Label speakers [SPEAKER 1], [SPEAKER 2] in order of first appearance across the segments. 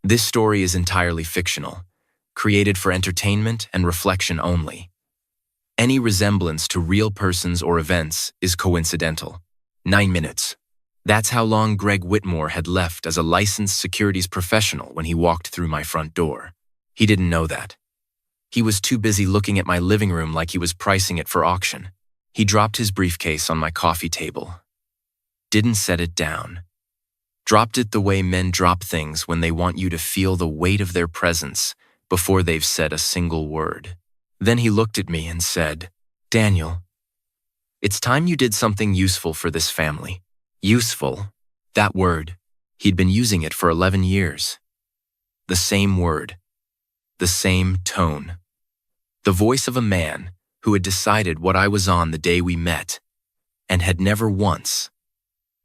[SPEAKER 1] This story is entirely fictional, created for entertainment and reflection only. Any resemblance to real persons or events is coincidental. 9 minutes. That's how long Greg Whitmore had left as a licensed securities professional when he walked through my front door. He didn't know that. He was too busy looking at my living room like he was pricing it for auction. He dropped his briefcase on my coffee table. Didn't set it down. Dropped it the way men drop things when they want you to feel the weight of their presence before they've said a single word. Then he looked at me and said, "Daniel, it's time you did something useful for this family." Useful. That word. He'd been using it for 11 years. The same word. The same tone. The voice of a man who had decided what I was on the day we met and had never once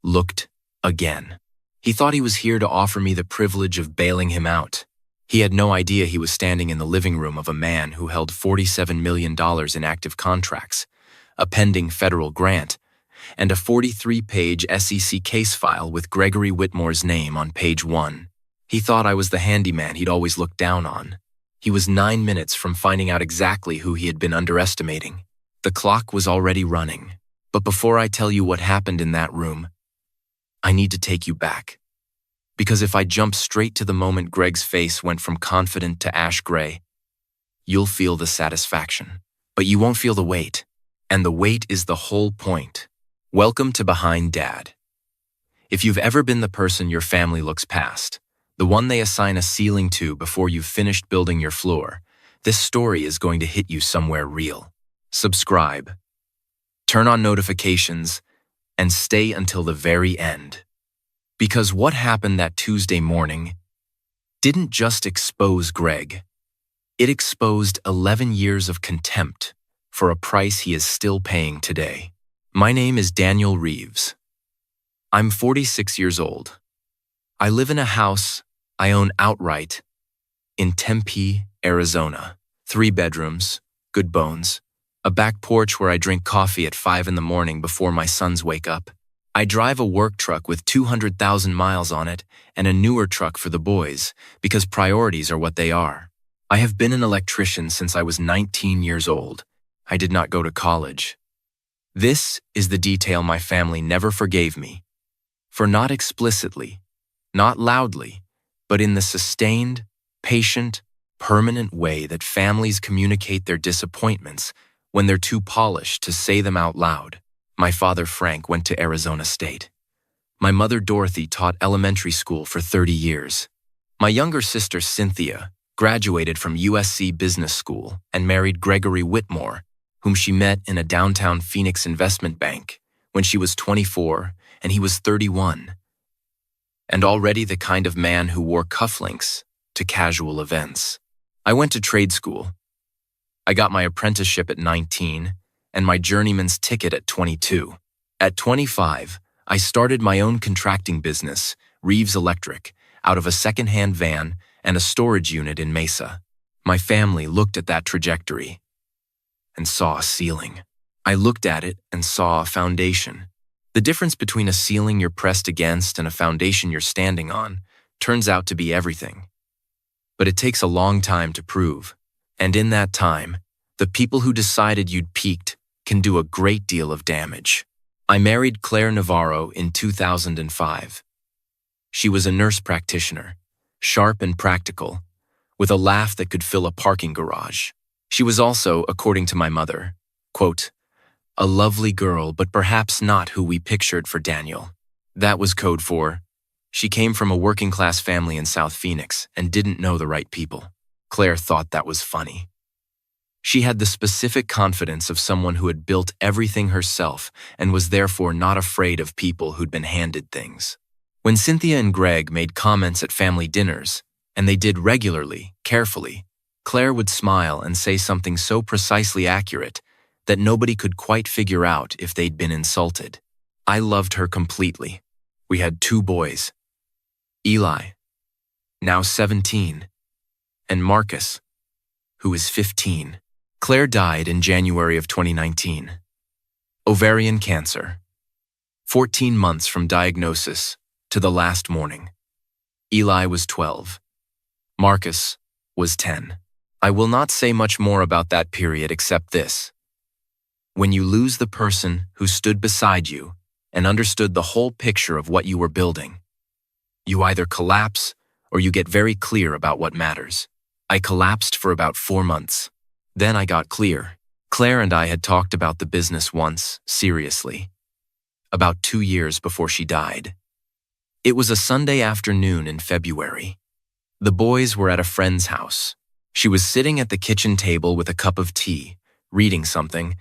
[SPEAKER 1] looked again. He thought he was here to offer me the privilege of bailing him out. He had no idea he was standing in the living room of a man who held $47 million in active contracts, a pending federal grant, and a 43-page SEC case file with Gregory Whitmore's name on page 1. He thought I was the handyman he'd always looked down on. He was 9 minutes from finding out exactly who he had been underestimating. The clock was already running. But before I tell you what happened in that room, I need to take you back. Because if I jump straight to the moment Greg's face went from confident to ash gray, you'll feel the satisfaction. But you won't feel the weight. And the weight is the whole point. Welcome to Behind Dad. If you've ever been the person your family looks past, the one they assign a ceiling to before you've finished building your floor, this story is going to hit you somewhere real. Subscribe, turn on notifications, and stay until the very end. Because what happened that Tuesday morning didn't just expose Greg. It exposed 11 years of contempt for a price he is still paying today. My name is Daniel Reeves. I'm 46 years old. I live in a house I own outright in Tempe, Arizona. 3 bedrooms, good bones, a back porch where I drink coffee at 5 in the morning before my sons wake up. I drive a work truck with 200,000 miles on it and a newer truck for the boys because priorities are what they are. I have been an electrician since I was 19 years old. I did not go to college. This is the detail my family never forgave me for, not explicitly, not loudly, but in the sustained, patient, permanent way that families communicate their disappointments when they're too polished to say them out loud. My father, Frank, went to Arizona State. My mother, Dorothy, taught elementary school for 30 years. My younger sister, Cynthia, graduated from USC Business School and married Gregory Whitmore, whom she met in a downtown Phoenix investment bank when she was 24 and he was 31, and already the kind of man who wore cufflinks to casual events. I went to trade school. I got my apprenticeship at 19 and my journeyman's ticket at 22. At 25, I started my own contracting business, Reeves Electric, out of a second-hand van and a storage unit in Mesa. My family looked at that trajectory and saw a ceiling. I looked at it and saw a foundation. The difference between a ceiling you're pressed against and a foundation you're standing on turns out to be everything. But it takes a long time to prove. And in that time, the people who decided you'd peaked can do a great deal of damage. I married Claire Navarro in 2005. She was a nurse practitioner, sharp and practical, with a laugh that could fill a parking garage. She was also, according to my mother, quote, a lovely girl, but perhaps not who we pictured for Daniel. That was code for, she came from a working-class family in South Phoenix and didn't know the right people. Claire thought that was funny. She had the specific confidence of someone who had built everything herself and was therefore not afraid of people who'd been handed things. When Cynthia and Greg made comments at family dinners, and they did regularly, carefully, Claire would smile and say something so precisely accurate that nobody could quite figure out if they'd been insulted. I loved her completely. We had 2 boys, Eli, now 17, and Marcus, who is 15. Claire died in January of 2019. Ovarian cancer. 14 months from diagnosis to the last morning. Eli was 12. Marcus was 10. I will not say much more about that period except this. When you lose the person who stood beside you and understood the whole picture of what you were building, you either collapse or you get very clear about what matters. I collapsed for about 4 months. Then I got clear. Claire and I had talked about the business once, seriously, about 2 years before she died. It was a Sunday afternoon in February. The boys were at a friend's house. She was sitting at the kitchen table with a cup of tea, reading something,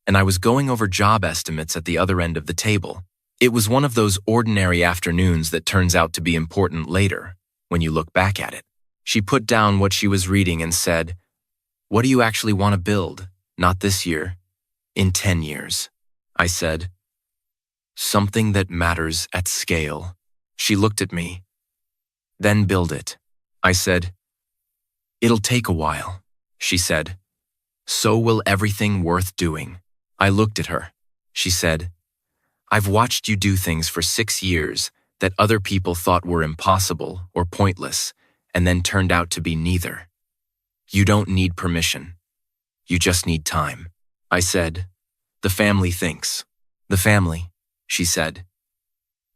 [SPEAKER 1] and I was going over job estimates at the other end of the table. It was one of those ordinary afternoons that turns out to be important later, when you look back at it. She put down what she was reading and said, "What do you actually want to build? Not this year, in 10 years. I said, "Something that matters at scale." She looked at me. "Then build it." I said, "It'll take a while." She said, "So will everything worth doing." I looked at her. She said, "I've watched you do things for 6 years that other people thought were impossible or pointless, and then turned out to be neither. You don't need permission. You just need time." I said, "The family thinks." "The family," she said,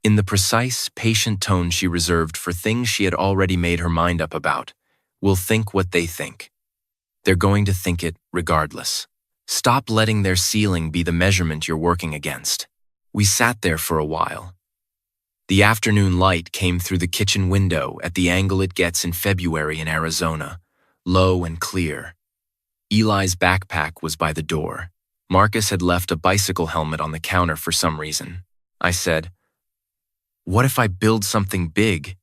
[SPEAKER 1] in the precise, patient tone she reserved for things she had already made her mind up about, "will think what they think. They're going to think it regardless. Stop letting their ceiling be the measurement you're working against." We sat there for a while. The afternoon light came through the kitchen window at the angle it gets in February in Arizona, low and clear. Eli's backpack was by the door. Marcus had left a bicycle helmet on the counter for some reason. I said, "What if I build something big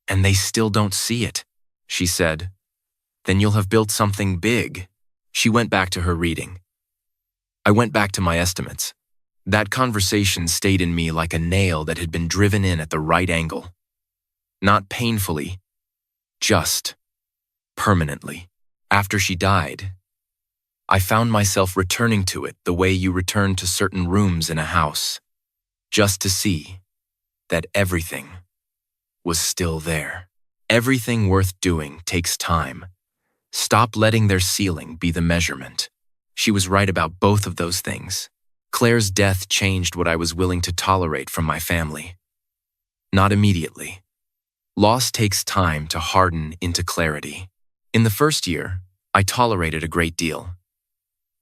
[SPEAKER 1] and they still don't see it?" She said, "Then you'll have built something big." She went back to her reading. I went back to my estimates. That conversation stayed in me like a nail that had been driven in at the right angle. Not painfully, just permanently. After she died, I found myself returning to it the way you return to certain rooms in a house, just to see that everything was still there. Everything worth doing takes time. Stop letting their ceiling be the measurement. She was right about both of those things. Claire's death changed what I was willing to tolerate from my family. Not immediately. Loss takes time to harden into clarity. In the first year, I tolerated a great deal.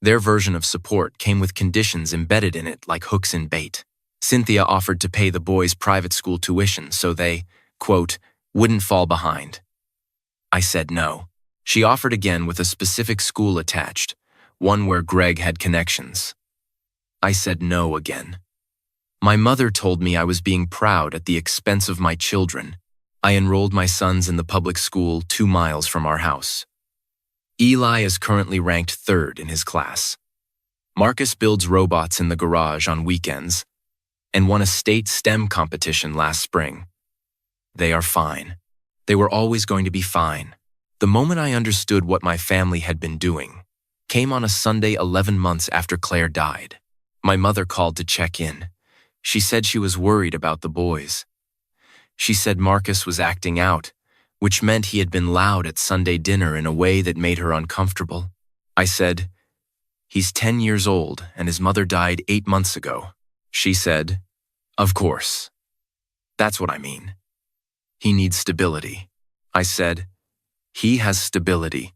[SPEAKER 1] Their version of support came with conditions embedded in it like hooks in bait. Cynthia offered to pay the boys' private school tuition so they, quote, wouldn't fall behind. I said no. She offered again with a specific school attached, one where Greg had connections. I said no again. My mother told me I was being proud at the expense of my children. I enrolled my sons in the public school 2 miles from our house. Eli is currently ranked 3rd in his class. Marcus builds robots in the garage on weekends and won a state STEM competition last spring. They are fine. They were always going to be fine. The moment I understood what my family had been doing came on a Sunday 11 months after Claire died. My mother called to check in. She said she was worried about the boys. She said Marcus was acting out, which meant he had been loud at Sunday dinner in a way that made her uncomfortable. I said, "He's 10 years old and his mother died 8 months ago." She said, "Of course. That's what I mean. He needs stability." I said, "He has stability.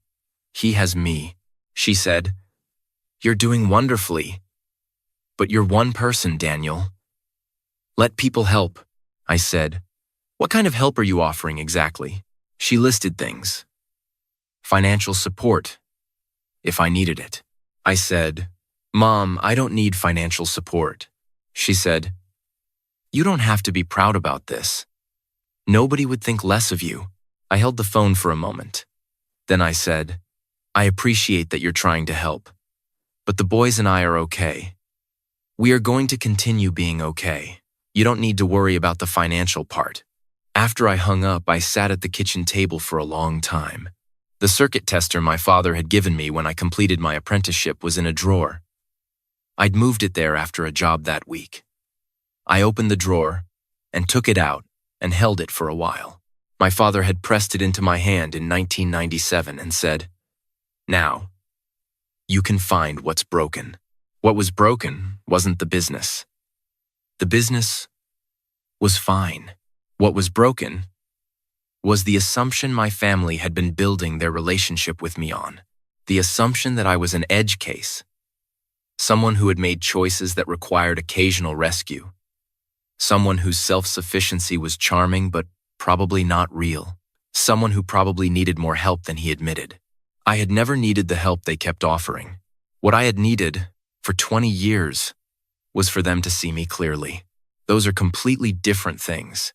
[SPEAKER 1] He has me." She said, "You're doing wonderfully. But you're one person, Daniel. Let people help." I said, "What kind of help are you offering exactly?" She listed things. Financial support, if I needed it. I said, "Mom, I don't need financial support." She said, "You don't have to be proud about this. Nobody would think less of you." I held the phone for a moment. Then I said, "I appreciate that you're trying to help, but the boys and I are okay. We are going to continue being okay. You don't need to worry about the financial part." After I hung up, I sat at the kitchen table for a long time. The circuit tester my father had given me when I completed my apprenticeship was in a drawer. I'd moved it there after a job that week. I opened the drawer and took it out and held it for a while. My father had pressed it into my hand in 1997 and said, "Now, you can find what's broken." What was broken wasn't the business. The business was fine. What was broken was the assumption my family had been building their relationship with me on. The assumption that I was an edge case, someone who had made choices that required occasional rescue, someone whose self-sufficiency was charming but probably not real, someone who probably needed more help than he admitted. I had never needed the help they kept offering. What I had needed for 20 years was for them to see me clearly. Those are completely different things,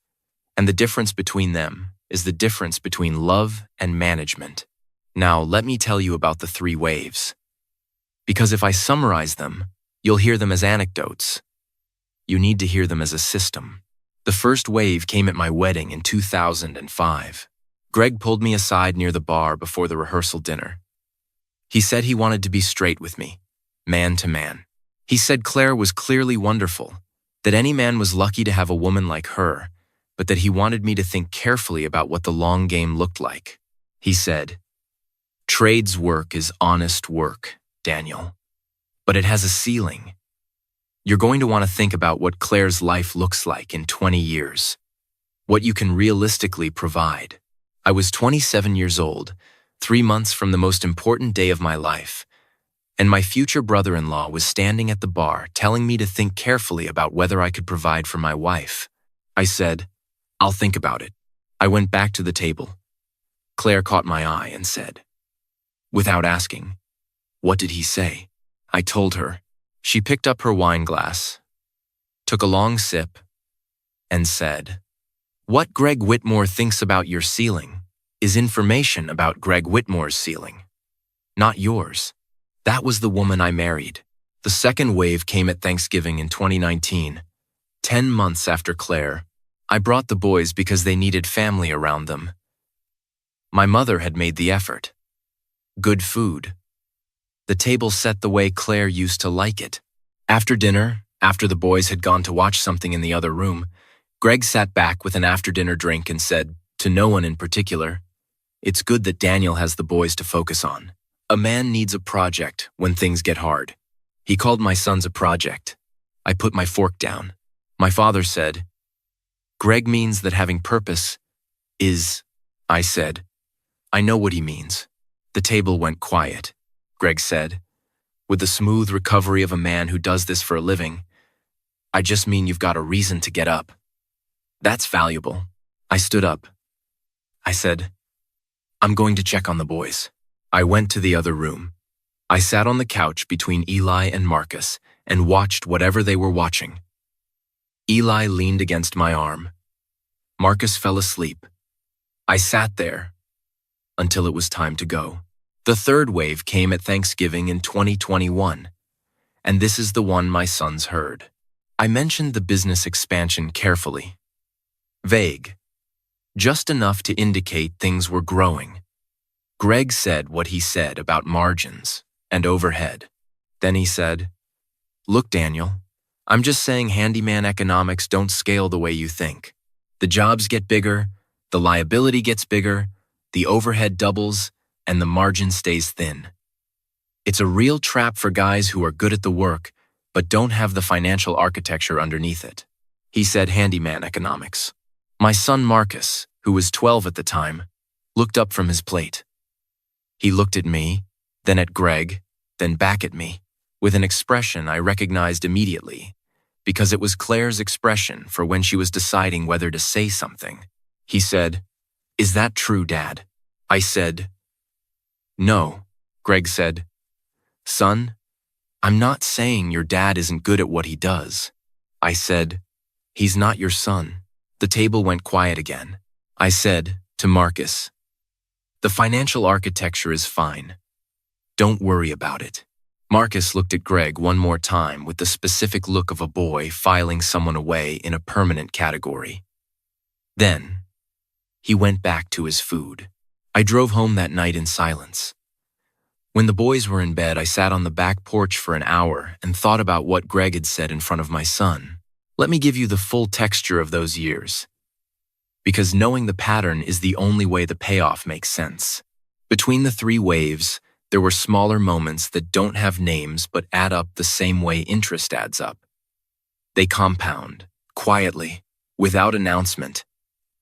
[SPEAKER 1] and the difference between them is the difference between love and management. Now, let me tell you about the 3 waves. Because if I summarize them, you'll hear them as anecdotes. You need to hear them as a system. The first wave came at my wedding in 2005. Greg pulled me aside near the bar before the rehearsal dinner. He said he wanted to be straight with me, man to man. He said Claire was clearly wonderful, that any man was lucky to have a woman like her, but that he wanted me to think carefully about what the long game looked like. He said, "Trades work is honest work, Daniel, but it has a ceiling. You're going to want to think about what Claire's life looks like in 20 years, what you can realistically provide." I was 27 years old, 3 months from the most important day of my life, and my future brother-in-law was standing at the bar telling me to think carefully about whether I could provide for my wife. I said, "I'll think about it." I went back to the table. Claire caught my eye and said, without asking, "What did he say?" I told her. She picked up her wine glass, took a long sip, and said, "What Greg Whitmore thinks about your ceiling is information about Greg Whitmore's ceiling, not yours." That was the woman I married. The second wave came at Thanksgiving in 2019. 10 months after Claire, I brought the boys because they needed family around them. My mother had made the effort. Good food. The table set the way Claire used to like it. After dinner, after the boys had gone to watch something in the other room, Greg sat back with an after-dinner drink and said, to no one in particular, "It's good that Daniel has the boys to focus on. A man needs a project when things get hard." He called my sons a project. I put my fork down. My father said, "Greg means that having purpose is," I said. "I know what he means." The table went quiet. Greg said, with the smooth recovery of a man who does this for a living, "I just mean you've got a reason to get up." That's valuable. I stood up. I said, "I'm going to check on the boys." I went to the other room. I sat on the couch between Eli and Marcus and watched whatever they were watching. Eli leaned against my arm. Marcus fell asleep. I sat there until it was time to go. The third wave came at Thanksgiving in 2021, and this is the one my sons heard. I mentioned the business expansion carefully. Vague. Just enough to indicate things were growing. Greg said what he said about margins and overhead. Then he said, "Look, Daniel, I'm just saying handyman economics don't scale the way you think. The jobs get bigger, the liability gets bigger, the overhead doubles, and the margin stays thin. It's a real trap for guys who are good at the work but don't have the financial architecture underneath it." He said handyman economics. My son Marcus, who was 12 at the time, looked up from his plate. He looked at me, then at Greg, then back at me, with an expression I recognized immediately, because it was Claire's expression for when she was deciding whether to say something. He said, "Is that true, Dad?" I said, "No." Greg said, "Son, I'm not saying your dad isn't good at what he does." I said, "He's not your son." The table went quiet again. I said to Marcus, "The financial architecture is fine. Don't worry about it." Marcus looked at Greg one more time with the specific look of a boy filing someone away in a permanent category. Then, he went back to his food. I drove home that night in silence. When the boys were in bed, I sat on the back porch for an hour and thought about what Greg had said in front of my son. Let me give you the full texture of those years. because knowing the pattern is the only way the payoff makes sense. Between the 3 waves, there were smaller moments that don't have names but add up the same way interest adds up. They compound, quietly, without announcement,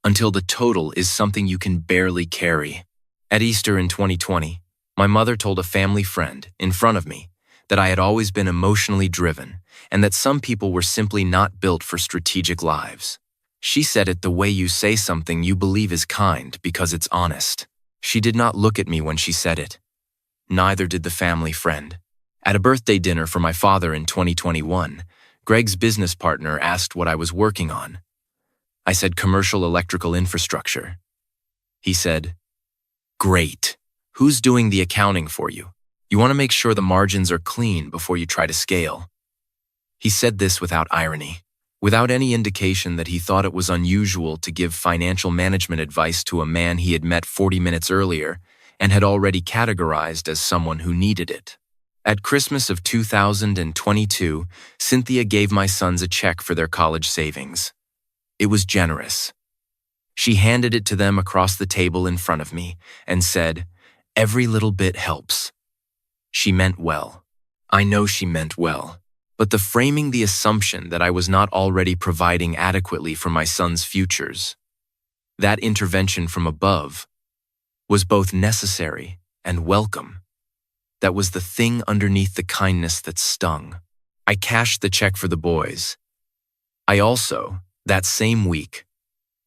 [SPEAKER 1] until the total is something you can barely carry. At Easter in 2020, my mother told a family friend, in front of me, that I had always been emotionally driven and that some people were simply not built for strategic lives. She said it the way you say something you believe is kind because it's honest. She did not look at me when she said it. Neither did the family friend. At a birthday dinner for my father in 2021, Greg's business partner asked what I was working on. I said commercial electrical infrastructure. He said, "Great. Who's doing the accounting for you? You want to make sure the margins are clean before you try to scale." He said this without irony, without any indication that he thought it was unusual to give financial management advice to a man he had met 40 minutes earlier and had already categorized as someone who needed it. At Christmas of 2022, Cynthia gave my sons a check for their college savings. It was generous. She handed it to them across the table in front of me and said, "Every little bit helps." She meant well. I know she meant well. But the framing the assumption that I was not already providing adequately for my sons' futures, that intervention from above, was both necessary and welcome. That was the thing underneath the kindness that stung. I cashed the check for the boys. I also, that same week,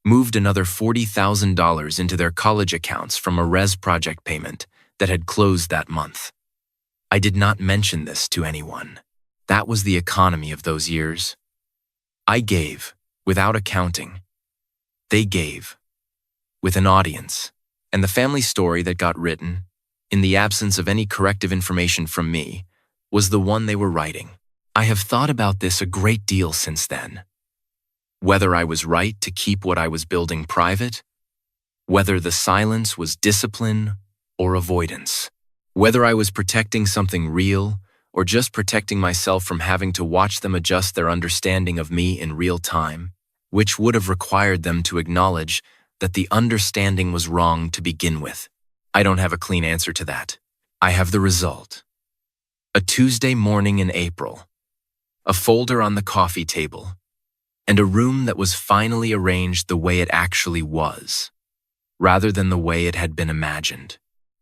[SPEAKER 1] moved another $40,000 into their college accounts from a res project payment that had closed that month. I did not mention this to anyone. That was the economy of those years. I gave, without accounting. They gave, with an audience. And the family story that got written, in the absence of any corrective information from me, was the one they were writing. I have thought about this a great deal since then. Whether I was right to keep what I was building private, whether the silence was discipline or avoidance, whether I was protecting something real or just protecting myself from having to watch them adjust their understanding of me in real time, which would have required them to acknowledge that the understanding was wrong to begin with. I don't have a clean answer to that. I have the result. A Tuesday morning in April, a folder on the coffee table, and a room that was finally arranged the way it actually was, rather than the way it had been imagined.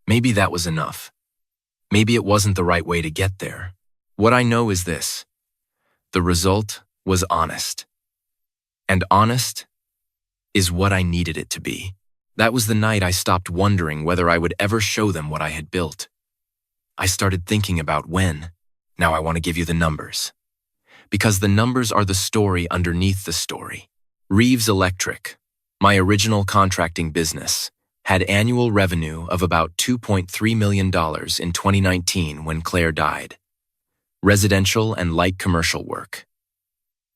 [SPEAKER 1] Maybe that was enough. Maybe it wasn't the right way to get there. What I know is this: the result was honest. And honest is what I needed it to be. That was the night I stopped wondering whether I would ever show them what I had built. I started thinking about when. Now I want to give you the numbers. Because the numbers are the story underneath the story. Reeves Electric, my original contracting business, had annual revenue of about $2.3 million in 2019 when Claire died. Residential and light commercial work.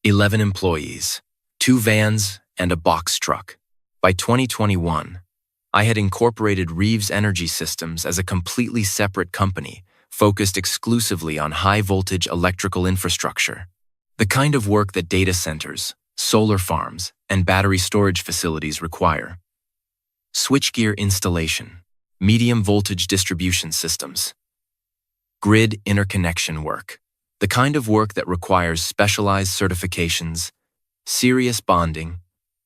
[SPEAKER 1] 11 employees, 2 vans, and a box truck. By 2021, I had incorporated Reeves Energy Systems as a completely separate company focused exclusively on high-voltage electrical infrastructure, the kind of work that data centers, solar farms, and battery storage facilities require. Switchgear installation, medium-voltage distribution systems, grid interconnection work, the kind of work that requires specialized certifications, serious bonding,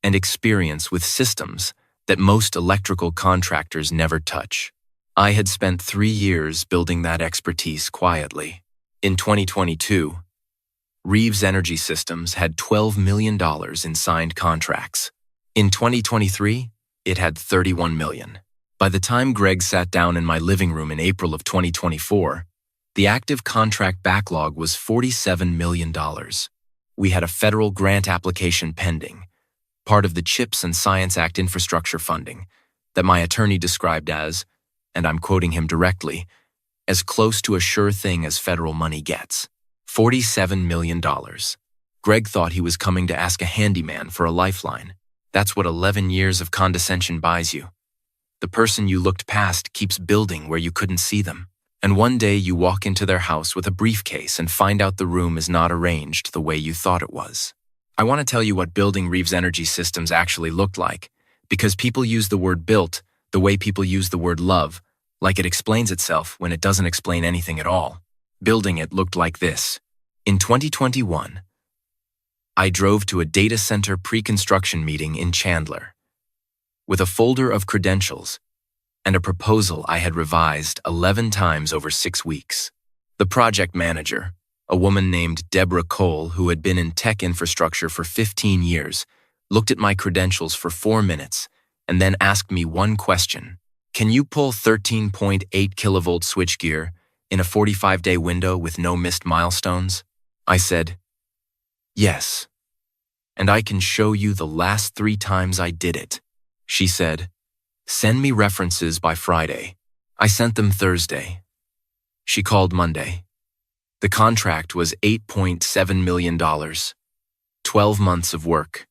[SPEAKER 1] and experience with systems that most electrical contractors never touch. I had spent 3 years building that expertise quietly. In 2022, Reeves Energy Systems had $12 million in signed contracts. In 2023, it had $31 million. By the time Greg sat down in my living room in April of 2024, the active contract backlog was $47 million. We had a federal grant application pending, part of the CHIPS and Science Act infrastructure funding, that my attorney described as, and I'm quoting him directly, as close to a sure thing as federal money gets. $47 million. Greg thought he was coming to ask a handyman for a lifeline. That's what 11 years of condescension buys you. The person you looked past keeps building where you couldn't see them. And one day you walk into their house with a briefcase and find out the room is not arranged the way you thought it was. I want to tell you what building Reeves Energy Systems actually looked like, Because people use the word built the way people use the word love, like it explains itself when it doesn't explain anything at all. Building it looked like this. In 2021, I drove to a data center pre-construction meeting in Chandler with a folder of credentials and a proposal I had revised 11 times over 6 weeks. The project manager, a woman named Deborah Cole who had been in tech infrastructure for 15 years, looked at my credentials for 4 minutes and then asked me one question. Can you pull 13.8 kilovolt switchgear in a 45-day window with no missed milestones? I said, yes. And I can show you the last 3 times I did it. She said, send me references by Friday. I sent them Thursday. She called Monday. The contract was $8.7 million. 12 months of work.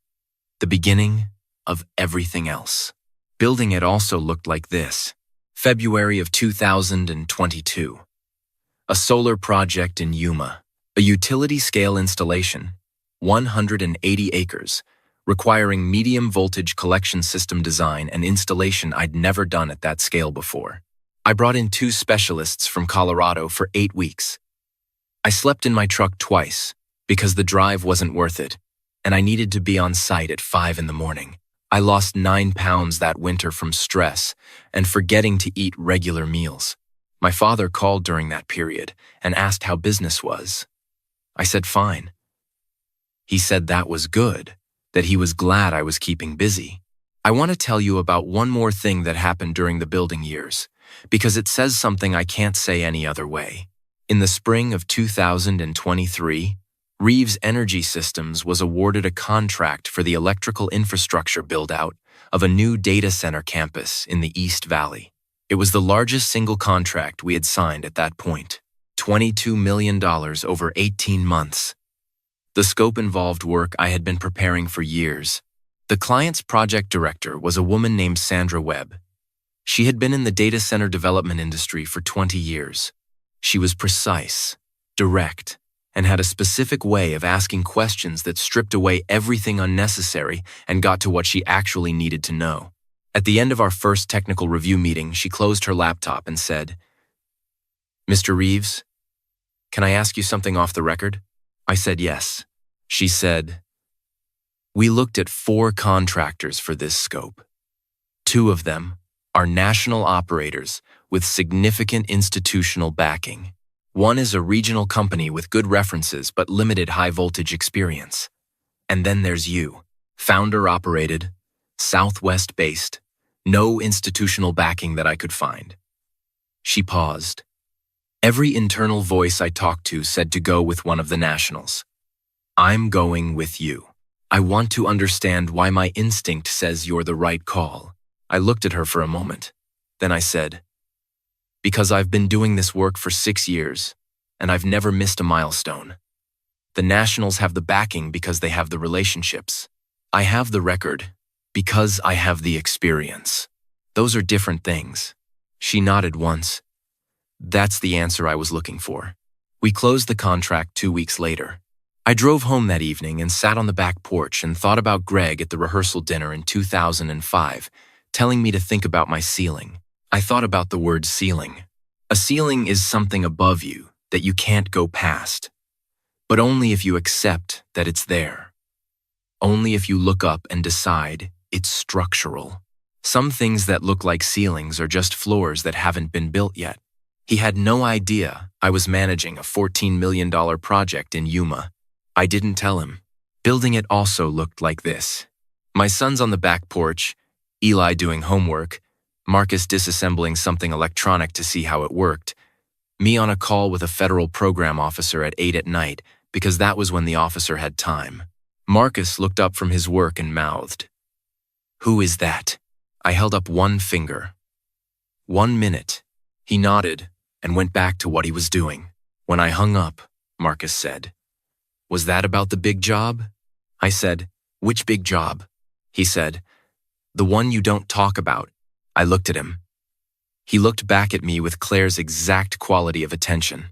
[SPEAKER 1] The beginning of everything else. Building it also looked like this. February of 2022. A solar project in Yuma. A utility-scale installation, 180 acres, requiring medium-voltage collection system design and installation I'd never done at that scale before. I brought in 2 specialists from Colorado for 8 weeks. I slept in my truck twice because the drive wasn't worth it, and I needed to be on site at 5 in the morning. I lost 9 pounds that winter from stress and forgetting to eat regular meals. My father called during that period and asked how business was. I said fine. He said that was good, that he was glad I was keeping busy. I want to tell you about one more thing that happened during the building years, because it says something I can't say any other way. In the spring of 2023, Reeves Energy Systems was awarded a contract for the electrical infrastructure build-out of a new data center campus in the East Valley. It was the largest single contract we had signed at that point, $22 million over 18 months. The scope involved work I had been preparing for years. The client's project director was a woman named Sandra Webb. She had been in the data center development industry for 20 years. She was precise, direct, and had a specific way of asking questions that stripped away everything unnecessary and got to what she actually needed to know. At the end of our first technical review meeting, she closed her laptop and said, Mr. Reeves, can I ask you something off the record? I said yes. She said, we looked at 4 contractors for this scope. 2 of them are national operators with significant institutional backing. One is a regional company with good references but limited high-voltage experience. And then there's you, founder-operated, Southwest-based, no institutional backing that I could find. She paused. Every internal voice I talked to said to go with one of the nationals. I'm going with you. I want to understand why my instinct says you're the right call. I looked at her for a moment. Then I said, because I've been doing this work for 6 years, and I've never missed a milestone. The nationals have the backing because they have the relationships. I have the record because I have the experience. Those are different things. She nodded once. That's the answer I was looking for. We closed the contract 2 weeks later. I drove home that evening and sat on the back porch and thought about Greg at the rehearsal dinner in 2005, telling me to think about my ceiling. I thought about the word ceiling. A ceiling is something above you that you can't go past, but only if you accept that it's there. Only if you look up and decide it's structural. Some things that look like ceilings are just floors that haven't been built yet. He had no idea I was managing a $14 million project in Yuma. I didn't tell him. Building it also looked like this. My son's on the back porch, Eli doing homework, Marcus disassembling something electronic to see how it worked, me on a call with a federal program officer at 8 at night because that was when the officer had time. Marcus looked up from his work and mouthed, "Who is that?" I held up one finger. 1 minute. He nodded and went back to what he was doing. When I hung up, Marcus said, "Was that about the big job?" I said, "Which big job?" He said, "The one you don't talk about." I looked at him. He looked back at me with Claire's exact quality of attention.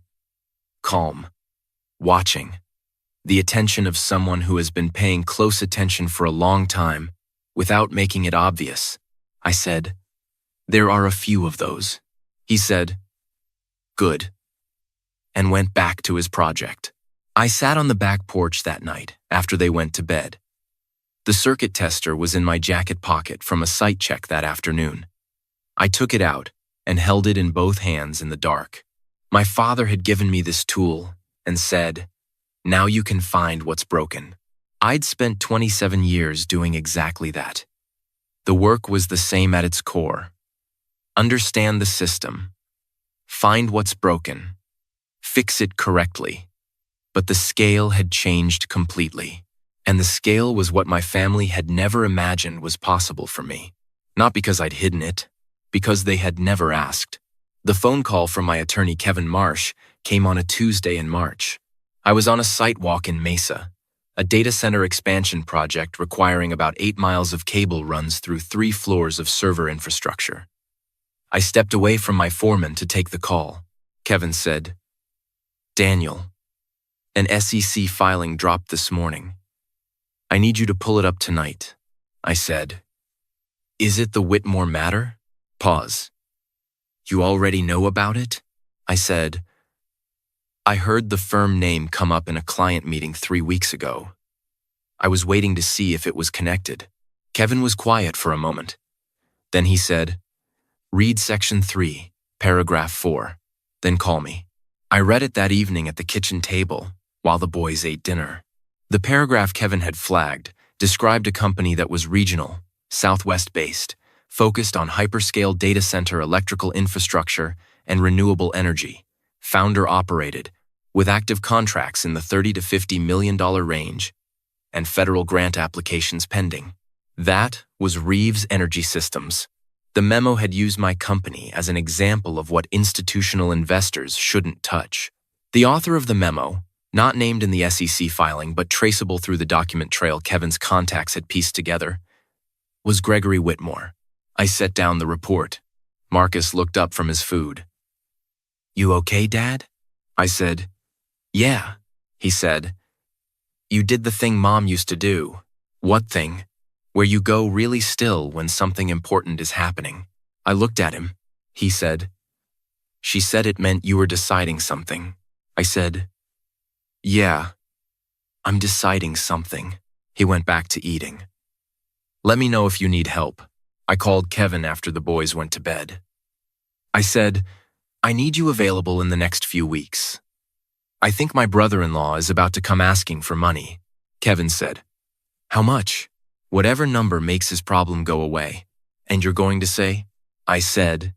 [SPEAKER 1] Calm. Watching. The attention of someone who has been paying close attention for a long time, without making it obvious. I said, "There are a few of those." He said, "Good," and went back to his project. I sat on the back porch that night after they went to bed. The circuit tester was in my jacket pocket from a site check that afternoon. I took it out and held it in both hands in the dark. My father had given me this tool and said, "Now you can find what's broken." I'd spent 27 years doing exactly that. The work was the same at its core. Understand the system. Find what's broken. Fix it correctly. But the scale had changed completely. And the scale was what my family had never imagined was possible for me. Not because I'd hidden it, because they had never asked. The phone call from my attorney Kevin Marsh came on a Tuesday in March. I was on a site walk in Mesa, a data center expansion project requiring about 8 miles of cable runs through 3 floors of server infrastructure. I stepped away from my foreman to take the call. Kevin said, "Daniel, an SEC filing dropped this morning. I need you to pull it up tonight." I said, "Is it the Whitmore matter?" Pause. "You already know about it?" I said, "I heard the firm name come up in a client meeting 3 weeks ago. I was waiting to see if it was connected." Kevin was quiet for a moment. Then he said, "Read section 3, paragraph 4, then call me." I read it that evening at the kitchen table while the boys ate dinner. The paragraph Kevin had flagged described a company that was regional, Southwest-based, focused on hyperscale data center electrical infrastructure and renewable energy, founder-operated, with active contracts in the $30 to $50 million range, and federal grant applications pending. That was Reeves Energy Systems. The memo had used my company as an example of what institutional investors shouldn't touch. The author of the memo, not named in the SEC filing but traceable through the document trail Kevin's contacts had pieced together, was Gregory Whitmore. I set down the report. Marcus looked up from his food. "You okay, Dad?" I said. "Yeah," he said. "You did the thing Mom used to do." "What thing?" "Where you go really still when something important is happening." I looked at him. He said, "She said it meant you were deciding something." I said, "Yeah, I'm deciding something." He went back to eating. "Let me know if you need help." I called Kevin after the boys went to bed. I said, "I need you available in the next few weeks. I think my brother-in-law is about to come asking for money." Kevin said, "How much?" "Whatever number makes his problem go away." "And you're going to say?" I said,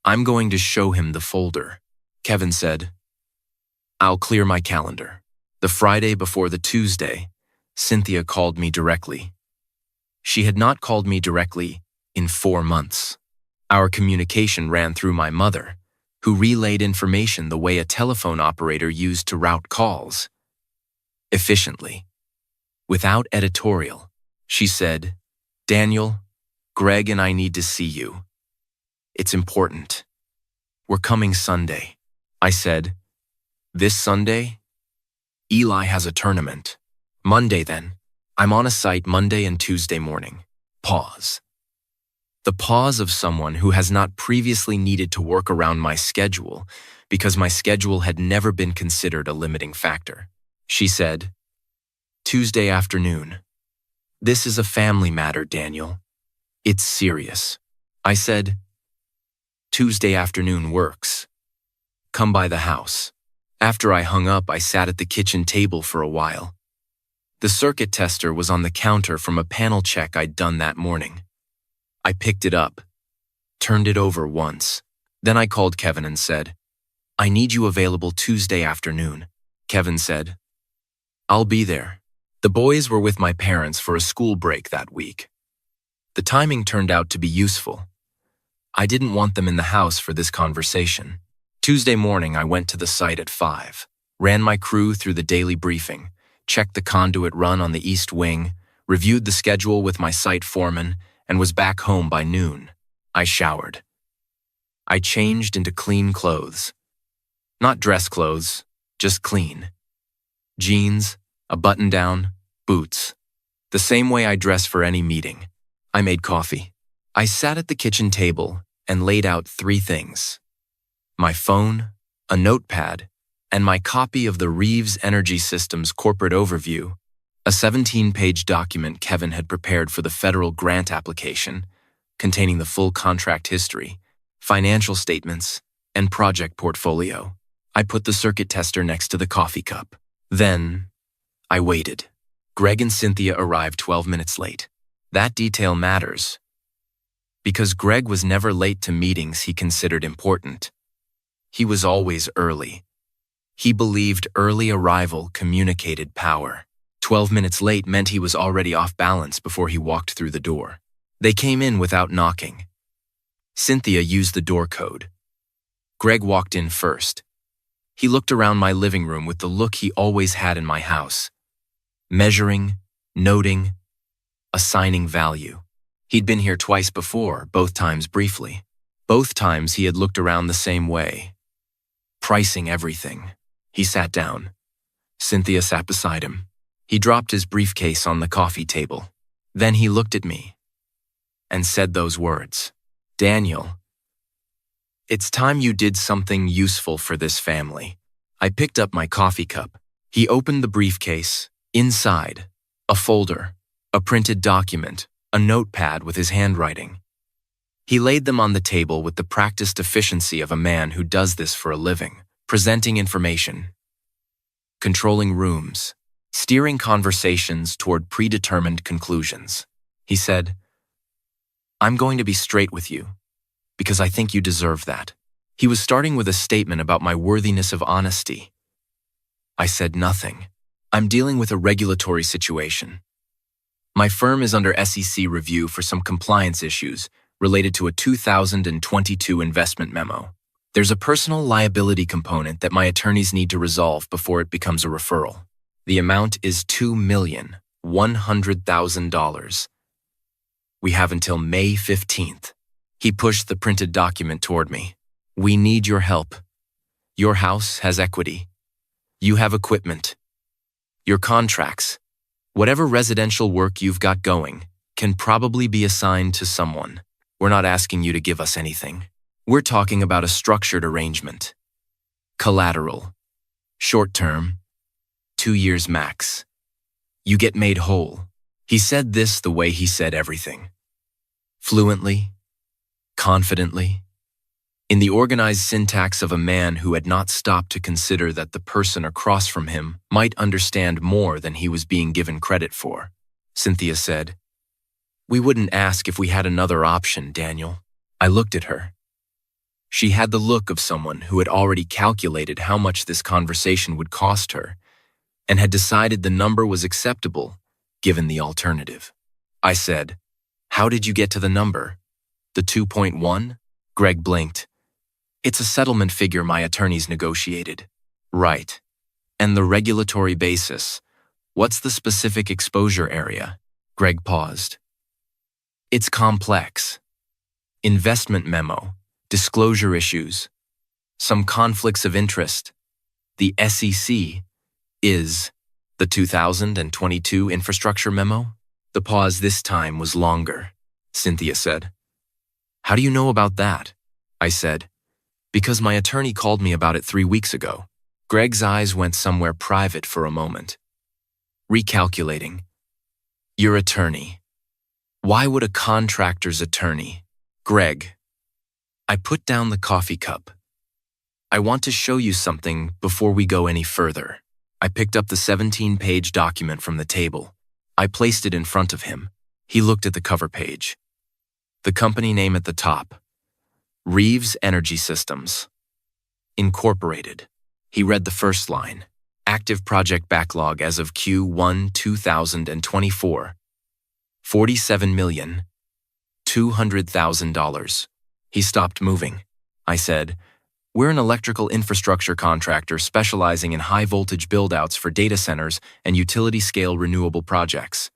[SPEAKER 1] "I'm going to show him the folder." Kevin said, "I'll clear my calendar." The Friday before the Tuesday, Cynthia called me directly. She had not called me directly in 4 months. Our communication ran through my mother, who relayed information the way a telephone operator used to route calls. Efficiently. Without editorial. She said, "Daniel, Greg and I need to see you. It's important. We're coming Sunday." I said, "This Sunday?" "Eli has a tournament." "Monday then. I'm on a site Monday and Tuesday morning." Pause. The pause of someone who has not previously needed to work around my schedule because my schedule had never been considered a limiting factor. She said, "Tuesday afternoon. This is a family matter, Daniel. It's serious." I said, "Tuesday afternoon works. Come by the house." After I hung up, I sat at the kitchen table for a while. The circuit tester was on the counter from a panel check I'd done that morning. I picked it up, turned it over once. Then I called Kevin and said, "I need you available Tuesday afternoon." Kevin said, "I'll be there." The boys were with my parents for a school break that week. The timing turned out to be useful. I didn't want them in the house for this conversation. Tuesday morning, I went to the site at 5, ran my crew through the daily briefing, checked the conduit run on the east wing, reviewed the schedule with my site foreman, and was back home by noon. I showered. I changed into clean clothes. Not dress clothes, just clean. Jeans, a button-down, boots. The same way I dress for any meeting. I made coffee. I sat at the kitchen table and laid out 3 things: my phone, a notepad, and my copy of the Reeves Energy Systems corporate overview, a 17-page document Kevin had prepared for the federal grant application, containing the full contract history, financial statements, and project portfolio. I put the circuit tester next to the coffee cup. Then, I waited. Greg and Cynthia arrived 12 minutes late. That detail matters, because Greg was never late to meetings he considered important. He was always early. He believed early arrival communicated power. 12 minutes late meant he was already off balance before he walked through the door. They came in without knocking. Cynthia used the door code. Greg walked in first. He looked around my living room with the look he always had in my house. Measuring, noting, assigning value. He'd been here twice before, both times briefly. Both times he had looked around the same way. Pricing everything. He sat down. Cynthia sat beside him. He dropped his briefcase on the coffee table. Then he looked at me and said those words. "Daniel, it's time you did something useful for this family." I picked up my coffee cup. He opened the briefcase. Inside, a folder, a printed document, a notepad with his handwriting. He laid them on the table with the practiced efficiency of a man who does this for a living, presenting information, controlling rooms, steering conversations toward predetermined conclusions. He said, "I'm going to be straight with you, because I think you deserve that." He was starting with a statement about my worthiness of honesty. I said nothing. "I'm dealing with a regulatory situation. My firm is under SEC review for some compliance issues related to a 2022 investment memo. There's a personal liability component that my attorneys need to resolve before it becomes a referral. The amount is $2,100,000. We have until May 15th. He pushed the printed document toward me. "We need your help. Your house has equity. You have equipment. Your contracts, whatever residential work you've got going, can probably be assigned to someone. We're not asking you to give us anything. We're talking about a structured arrangement. Collateral. Short term. 2 years max. You get made whole." He said this the way he said everything. Fluently, confidently, in the organized syntax of a man who had not stopped to consider that the person across from him might understand more than he was being given credit for. Cynthia said, "We wouldn't ask if we had another option, Daniel." I looked at her. She had the look of someone who had already calculated how much this conversation would cost her and had decided the number was acceptable given the alternative. I said, "How did you get to the number? The 2.1? Greg blinked. "It's a settlement figure my attorneys negotiated." "Right. And the regulatory basis. What's the specific exposure area?" Greg paused. "It's complex. Investment memo, disclosure issues, some conflicts of interest. The SEC is the 2022 infrastructure memo." The pause this time was longer. Cynthia said, "How do you know about that?" I said, "Because my attorney called me about it 3 weeks ago." Greg's eyes went somewhere private for a moment. Recalculating. "Your attorney. Why would a contractor's attorney?" "Greg." I put down the coffee cup. "I want to show you something before we go any further." I picked up the 17-page document from the table. I placed it in front of him. He looked at the cover page. The company name at the top. Reeves Energy Systems, Incorporated. He read the first line. Active project backlog as of Q1 2024. $47,200,000. He stopped moving. I said, "We're an electrical infrastructure contractor specializing in high-voltage build-outs for data centers and utility-scale renewable projects.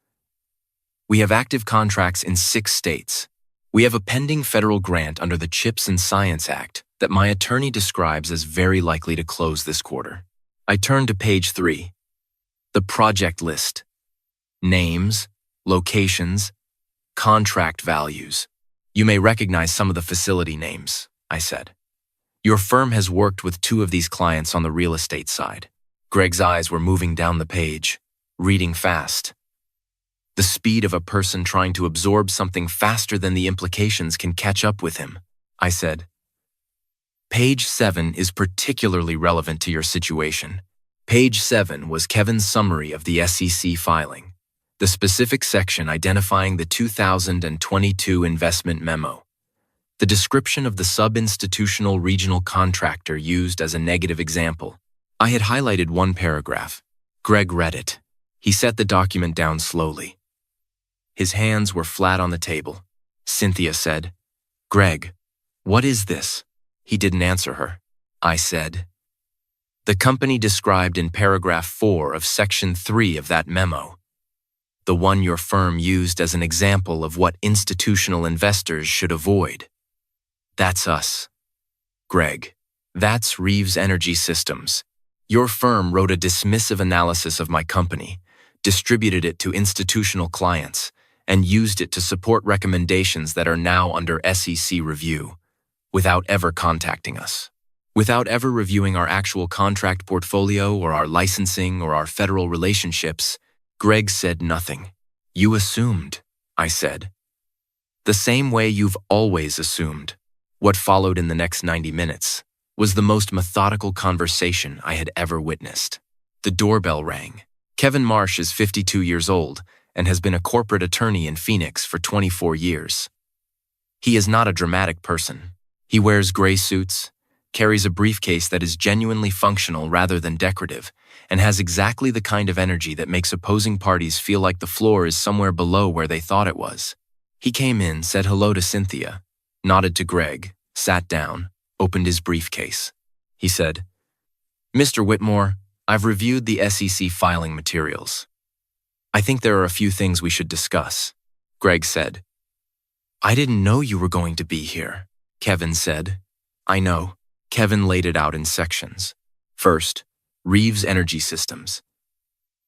[SPEAKER 1] We have active contracts in 6 states. We have a pending federal grant under the CHIPS and Science Act that my attorney describes as very likely to close this quarter." I turned to page 3. The project list. Names, locations, Contract values. You may recognize some of the facility names, I said. Your firm has worked with 2 of these clients on the real estate side. Greg's eyes were moving down the page, reading fast. The speed of a person trying to absorb something faster than the implications can catch up with him, I said. Page 7 is particularly relevant to your situation. Page 7 was Kevin's summary of the SEC filing, the specific section identifying the 2022 investment memo. The description of the sub-institutional regional contractor used as a negative example. I had highlighted one paragraph. Greg read it. He set the document down slowly. His hands were flat on the table. Cynthia said, "Greg, what is this?" He didn't answer her. I said, "The company described in paragraph 4 of section 3 of that memo. The one your firm used as an example of what institutional investors should avoid. That's us. Greg, that's Reeves Energy Systems. Your firm wrote a dismissive analysis of my company, distributed it to institutional clients, and used it to support recommendations that are now under SEC review, without ever contacting us. Without ever reviewing our actual contract portfolio or our licensing or our federal relationships." Greg said nothing. "You assumed," I said. "The same way you've always assumed." What followed in the next 90 minutes was the most methodical conversation I had ever witnessed. The doorbell rang. Kevin Marsh is 52 years old and has been a corporate attorney in Phoenix for 24 years. He is not a dramatic person. He wears gray suits, carries a briefcase that is genuinely functional rather than decorative, and has exactly the kind of energy that makes opposing parties feel like the floor is somewhere below where they thought it was. He came in, said hello to Cynthia, nodded to Greg, sat down, opened his briefcase. He said, "Mr. Whitmore, I've reviewed the SEC filing materials. I think there are a few things we should discuss." Greg said, "I didn't know you were going to be here." Kevin said, "I know." Kevin laid it out in sections. First, Reeves Energy Systems.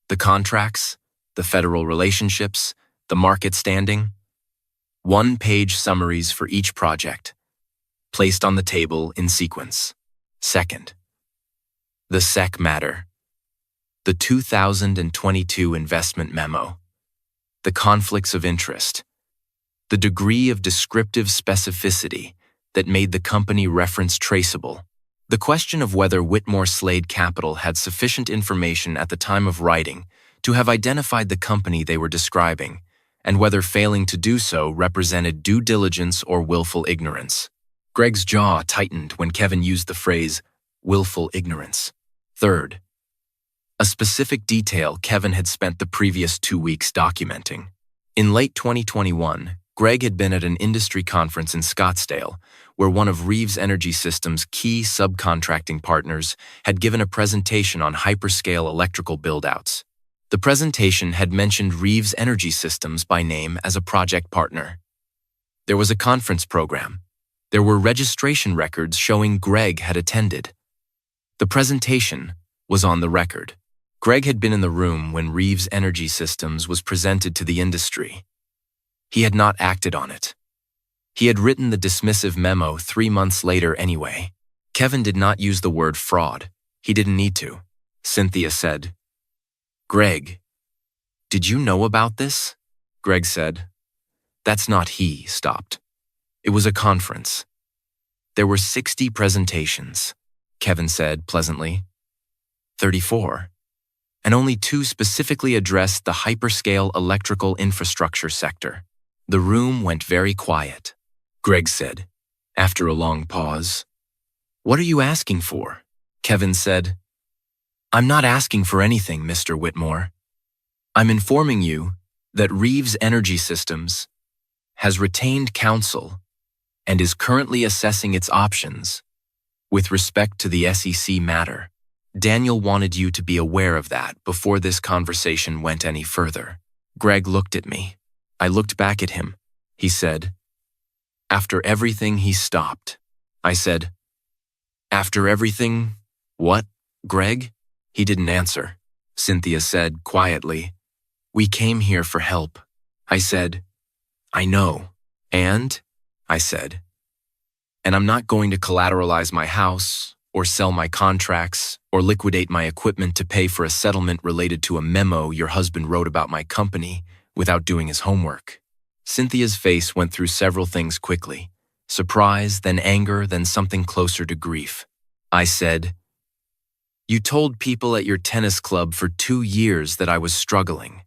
[SPEAKER 1] The contracts, the federal relationships, the market standing. 1-page summaries for each project, placed on the table in sequence. Second, the SEC matter. The 2022 investment memo. The conflicts of interest. The degree of descriptive specificity that made the company reference traceable. The question of whether Whitmore Slade Capital had sufficient information at the time of writing to have identified the company they were describing, and whether failing to do so represented due diligence or willful ignorance. Greg's jaw tightened when Kevin used the phrase, willful ignorance. Third, a specific detail Kevin had spent the previous 2 weeks documenting. In late 2021, Greg had been at an industry conference in Scottsdale, where one of Reeves Energy Systems' key subcontracting partners had given a presentation on hyperscale electrical build-outs. The presentation had mentioned Reeves Energy Systems by name as a project partner. There was a conference program. There were registration records showing Greg had attended. The presentation was on the record. Greg had been in the room when Reeves Energy Systems was presented to the industry. He had not acted on it. He had written the dismissive memo 3 months later anyway. Kevin did not use the word fraud. He didn't need to. Cynthia said, "Greg, did you know about this?" Greg said, "That's not he," stopped. "It was a conference. There were 60 presentations," Kevin said pleasantly. 34. And only 2 specifically addressed the hyperscale electrical infrastructure sector. The room went very quiet. Greg said, after a long pause, "What are you asking for?" Kevin said, "I'm not asking for anything, Mr. Whitmore. I'm informing you that Reeves Energy Systems has retained counsel and is currently assessing its options with respect to the SEC matter. Daniel wanted you to be aware of that before this conversation went any further." Greg looked at me. I looked back at him. He said, "After everything," he stopped. I said, "After everything, what, Greg?" He didn't answer. Cynthia said quietly, "We came here for help." I said, I know. And? I said. And I'm not going to collateralize my house, or sell my contracts, or liquidate my equipment to pay for a settlement related to a memo your husband wrote about my company without doing his homework. Cynthia's face went through several things quickly. Surprise, then anger, then something closer to grief. I said, "You told people at your tennis club for 2 years that I was struggling.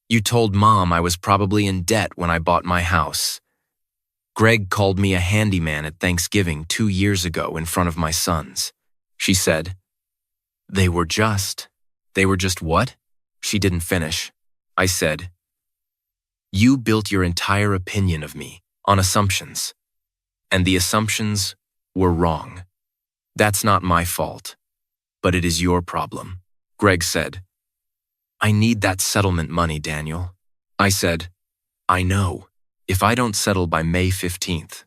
[SPEAKER 1] You told Mom I was probably in debt when I bought my house. Greg called me a handyman at Thanksgiving 2 years ago in front of my sons." She said, They were just what?" She didn't finish. I said, "You built your entire opinion of me on assumptions. And the assumptions were wrong. That's not my fault, but it is your problem." Greg said, "I need that settlement money, Daniel." I said, "I know. If I don't settle by May 15th,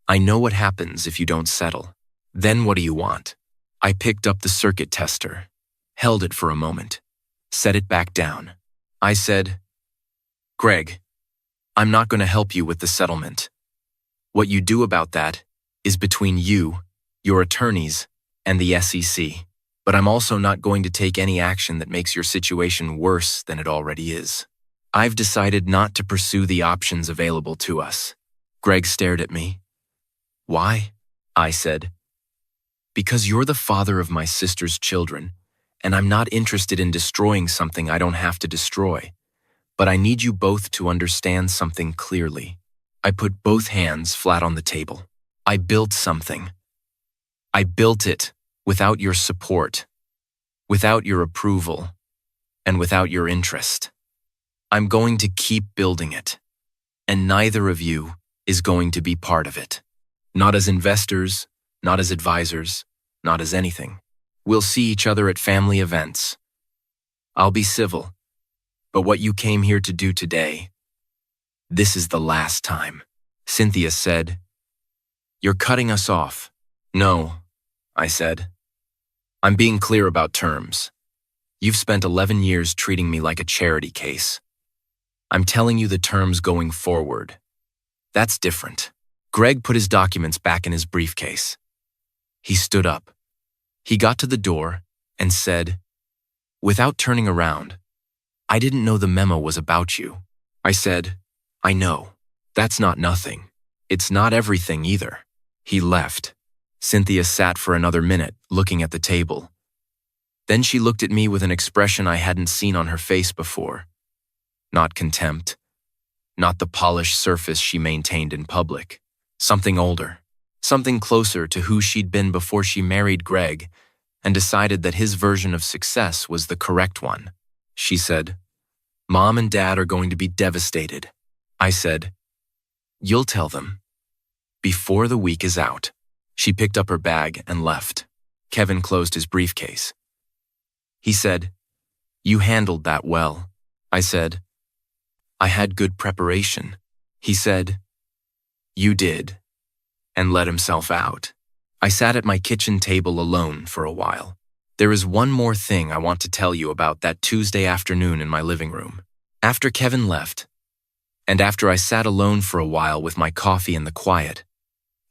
[SPEAKER 1] I know what happens if you don't settle. Then what do you want?" I picked up the circuit tester, held it for a moment, set it back down. I said, "Greg, I'm not going to help you with the settlement. What you do about that is between you, your attorneys, and the SEC. But I'm also not going to take any action that makes your situation worse than it already is. I've decided not to pursue the options available to us." Greg stared at me. "Why?" I said. "Because you're the father of my sister's children, and I'm not interested in destroying something I don't have to destroy. But I need you both to understand something clearly." I put both hands flat on the table. "I built something. I built it without your support, without your approval, and without your interest. I'm going to keep building it, and neither of you is going to be part of it. Not as investors, not as advisors, not as anything. We'll see each other at family events. I'll be civil, but what you came here to do today, this is the last time." Cynthia said, "You're cutting us off." "No," I said. "I'm being clear about terms. You've spent 11 years treating me like a charity case. I'm telling you the terms going forward. That's different." Greg put his documents back in his briefcase. He stood up. He got to the door and said, without turning around, "I didn't know the memo was about you." I said, "I know. That's not nothing. It's not everything either." He left. Cynthia sat for another minute, looking at the table. Then she looked at me with an expression I hadn't seen on her face before. Not contempt. Not the polished surface she maintained in public. Something older. Something closer to who she'd been before she married Greg and decided that his version of success was the correct one. She said, "Mom and Dad are going to be devastated." I said, "You'll tell them. Before the week is out." She picked up her bag and left. Kevin closed his briefcase. He said, "You handled that well." I said, "I had good preparation." He said, "You did," and let himself out. I sat at my kitchen table alone for a while. There is one more thing I want to tell you about that Tuesday afternoon in my living room. After Kevin left, and after I sat alone for a while with my coffee in the quiet,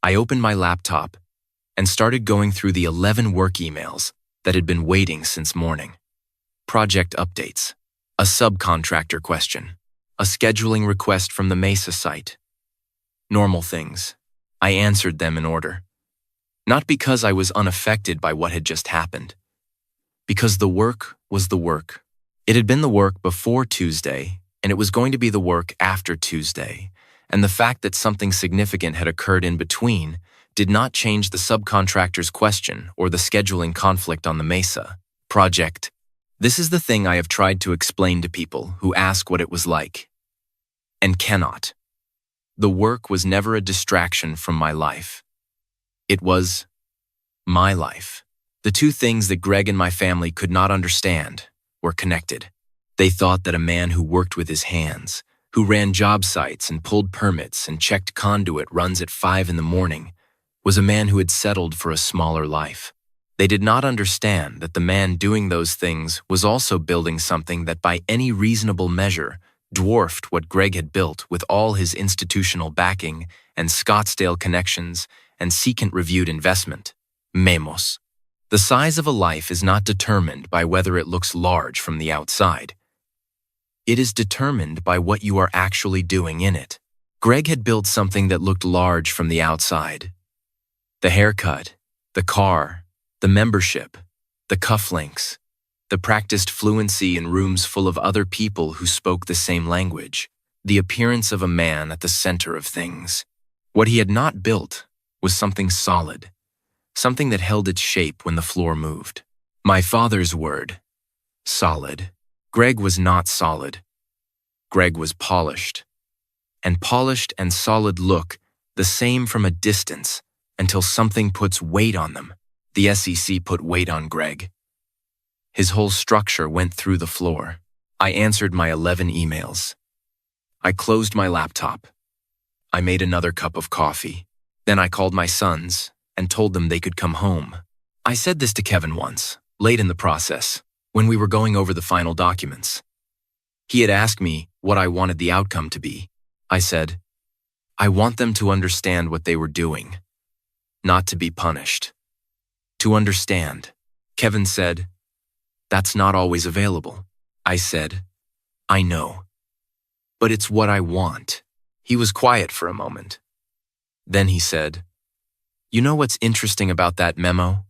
[SPEAKER 1] I opened my laptop and started going through the 11 work emails that had been waiting since morning. Project updates, a subcontractor question, a scheduling request from the Mesa site. Normal things. I answered them in order. Not because I was unaffected by what had just happened, because the work was the work. It had been the work before Tuesday, and it was going to be the work after Tuesday, and the fact that something significant had occurred in between did not change the subcontractor's question or the scheduling conflict on the Mesa project. This is the thing I have tried to explain to people who ask what it was like, and cannot. The work was never a distraction from my life. It was my life. The two things that Greg and my family could not understand were connected. They thought that a man who worked with his hands, who ran job sites and pulled permits and checked conduit runs at 5 in the morning, was a man who had settled for a smaller life. They did not understand that the man doing those things was also building something that by any reasonable measure dwarfed what Greg had built with all his institutional backing and Scottsdale connections and secant-reviewed investment. Memos. The size of a life is not determined by whether it looks large from the outside. It is determined by what you are actually doing in it. Greg had built something that looked large from the outside. The haircut, the car, the membership, the cufflinks, the practiced fluency in rooms full of other people who spoke the same language, the appearance of a man at the center of things. What he had not built was something solid, something that held its shape when the floor moved. My father's word, solid. Greg was not solid. Greg was polished. And polished and solid look the same from a distance until something puts weight on them. The SEC put weight on Greg. His whole structure went through the floor. I answered my 11 emails. I closed my laptop. I made another cup of coffee. Then I called my sons and told them they could come home. I said this to Kevin once, late in the process, when we were going over the final documents. He had asked me what I wanted the outcome to be. I said, I want them to understand what they were doing, not to be punished. To understand. Kevin said, that's not always available. I said, I know. But it's what I want. He was quiet for a moment. Then he said, you know what's interesting about that memo?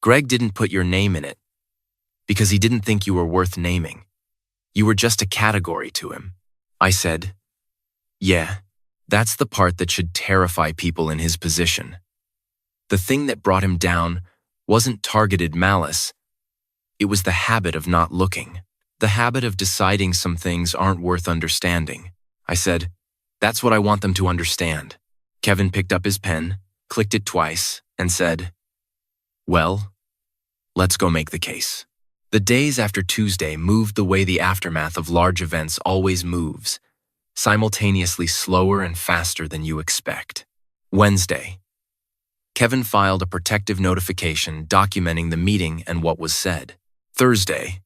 [SPEAKER 1] Greg didn't put your name in it because he didn't think you were worth naming. You were just a category to him. I said, yeah, that's the part that should terrify people in his position. The thing that brought him down wasn't targeted malice. It was the habit of not looking, the habit of deciding some things aren't worth understanding. I said, that's what I want them to understand. Kevin picked up his pen, clicked it twice, and said, well, let's go make the case. The days after Tuesday moved the way the aftermath of large events always moves, simultaneously slower and faster than you expect. Wednesday. Kevin filed a protective notification documenting the meeting and what was said. Thursday.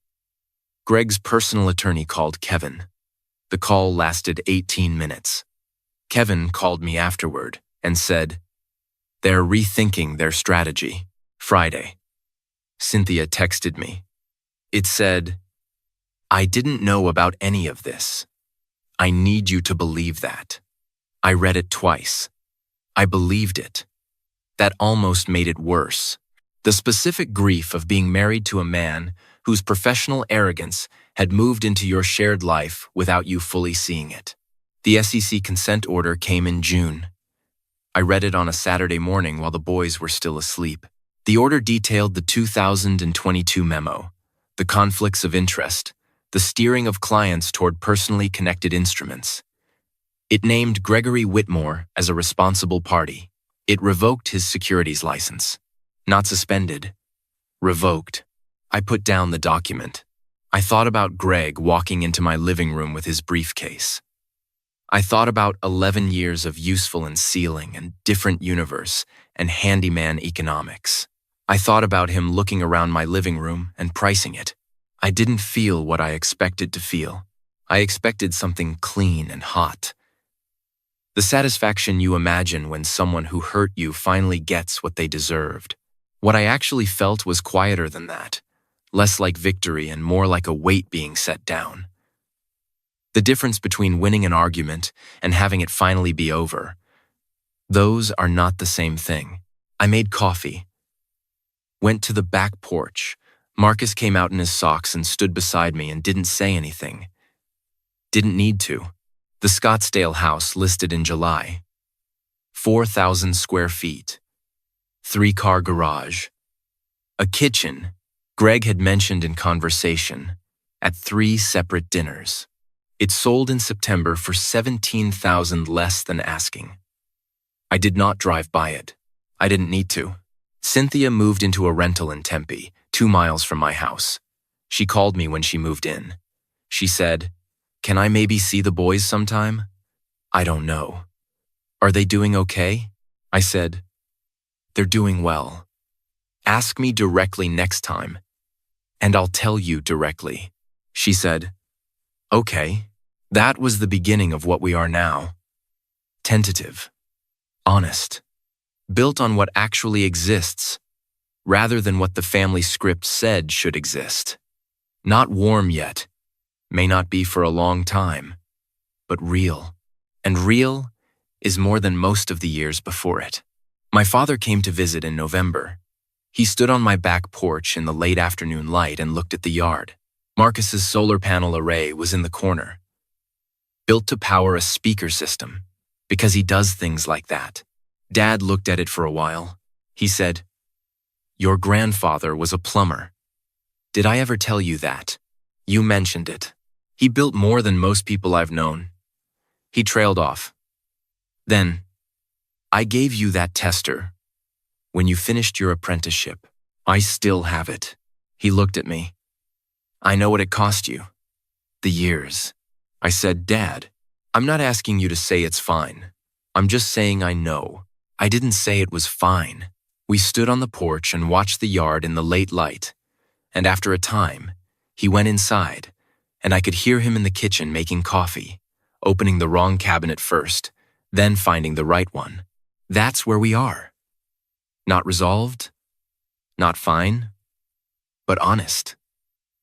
[SPEAKER 1] Greg's personal attorney called Kevin. The call lasted 18 minutes. Kevin called me afterward and said, they're rethinking their strategy. Friday. Cynthia texted me. It said, I didn't know about any of this. I need you to believe that. I read it twice. I believed it. That almost made it worse. The specific grief of being married to a man whose professional arrogance had moved into your shared life without you fully seeing it. The SEC consent order came in June. I read it on a Saturday morning while the boys were still asleep. The order detailed the 2022 memo, the conflicts of interest, the steering of clients toward personally connected instruments. It named Gregory Whitmore as a responsible party. It revoked his securities license. Not suspended. Revoked. I put down the document. I thought about Greg walking into my living room with his briefcase. I thought about 11 years of useful and sealing and different universe and handyman economics. I thought about him looking around my living room and pricing it. I didn't feel what I expected to feel. I expected something clean and hot. The satisfaction you imagine when someone who hurt you finally gets what they deserved. What I actually felt was quieter than that, less like victory and more like a weight being set down. The difference between winning an argument and having it finally be over, those are not the same thing. I made coffee. Went to the back porch. Marcus came out in his socks and stood beside me and didn't say anything. Didn't need to. The Scottsdale house listed in July. 4,000 square feet. 3-car garage. A kitchen, Greg had mentioned in conversation, at 3 separate dinners. It sold in September for $17,000 less than asking. I did not drive by it. I didn't need to. Cynthia moved into a rental in Tempe, 2 miles from my house. She called me when she moved in. She said, can I maybe see the boys sometime? I don't know. Are they doing okay? I said, they're doing well. Ask me directly next time, and I'll tell you directly. She said, okay. That was the beginning of what we are now. Tentative, honest, built on what actually exists, rather than what the family script said should exist. Not warm yet, may not be for a long time, but real. And real is more than most of the years before it. My father came to visit in November. He stood on my back porch in the late afternoon light and looked at the yard. Marcus's solar panel array was in the corner, built to power a speaker system, because he does things like that. Dad looked at it for a while. He said, "Your grandfather was a plumber. Did I ever tell you that? You mentioned it. He built more than most people I've known." He trailed off. "Then, I gave you that tester when you finished your apprenticeship. I still have it." He looked at me. "I know what it cost you. The years." I said, "Dad, I'm not asking you to say it's fine. I'm just saying I know. I didn't say it was fine." We stood on the porch and watched the yard in the late light, and after a time, he went inside, and I could hear him in the kitchen making coffee, opening the wrong cabinet first, then finding the right one. That's where we are. Not resolved, not fine, but honest.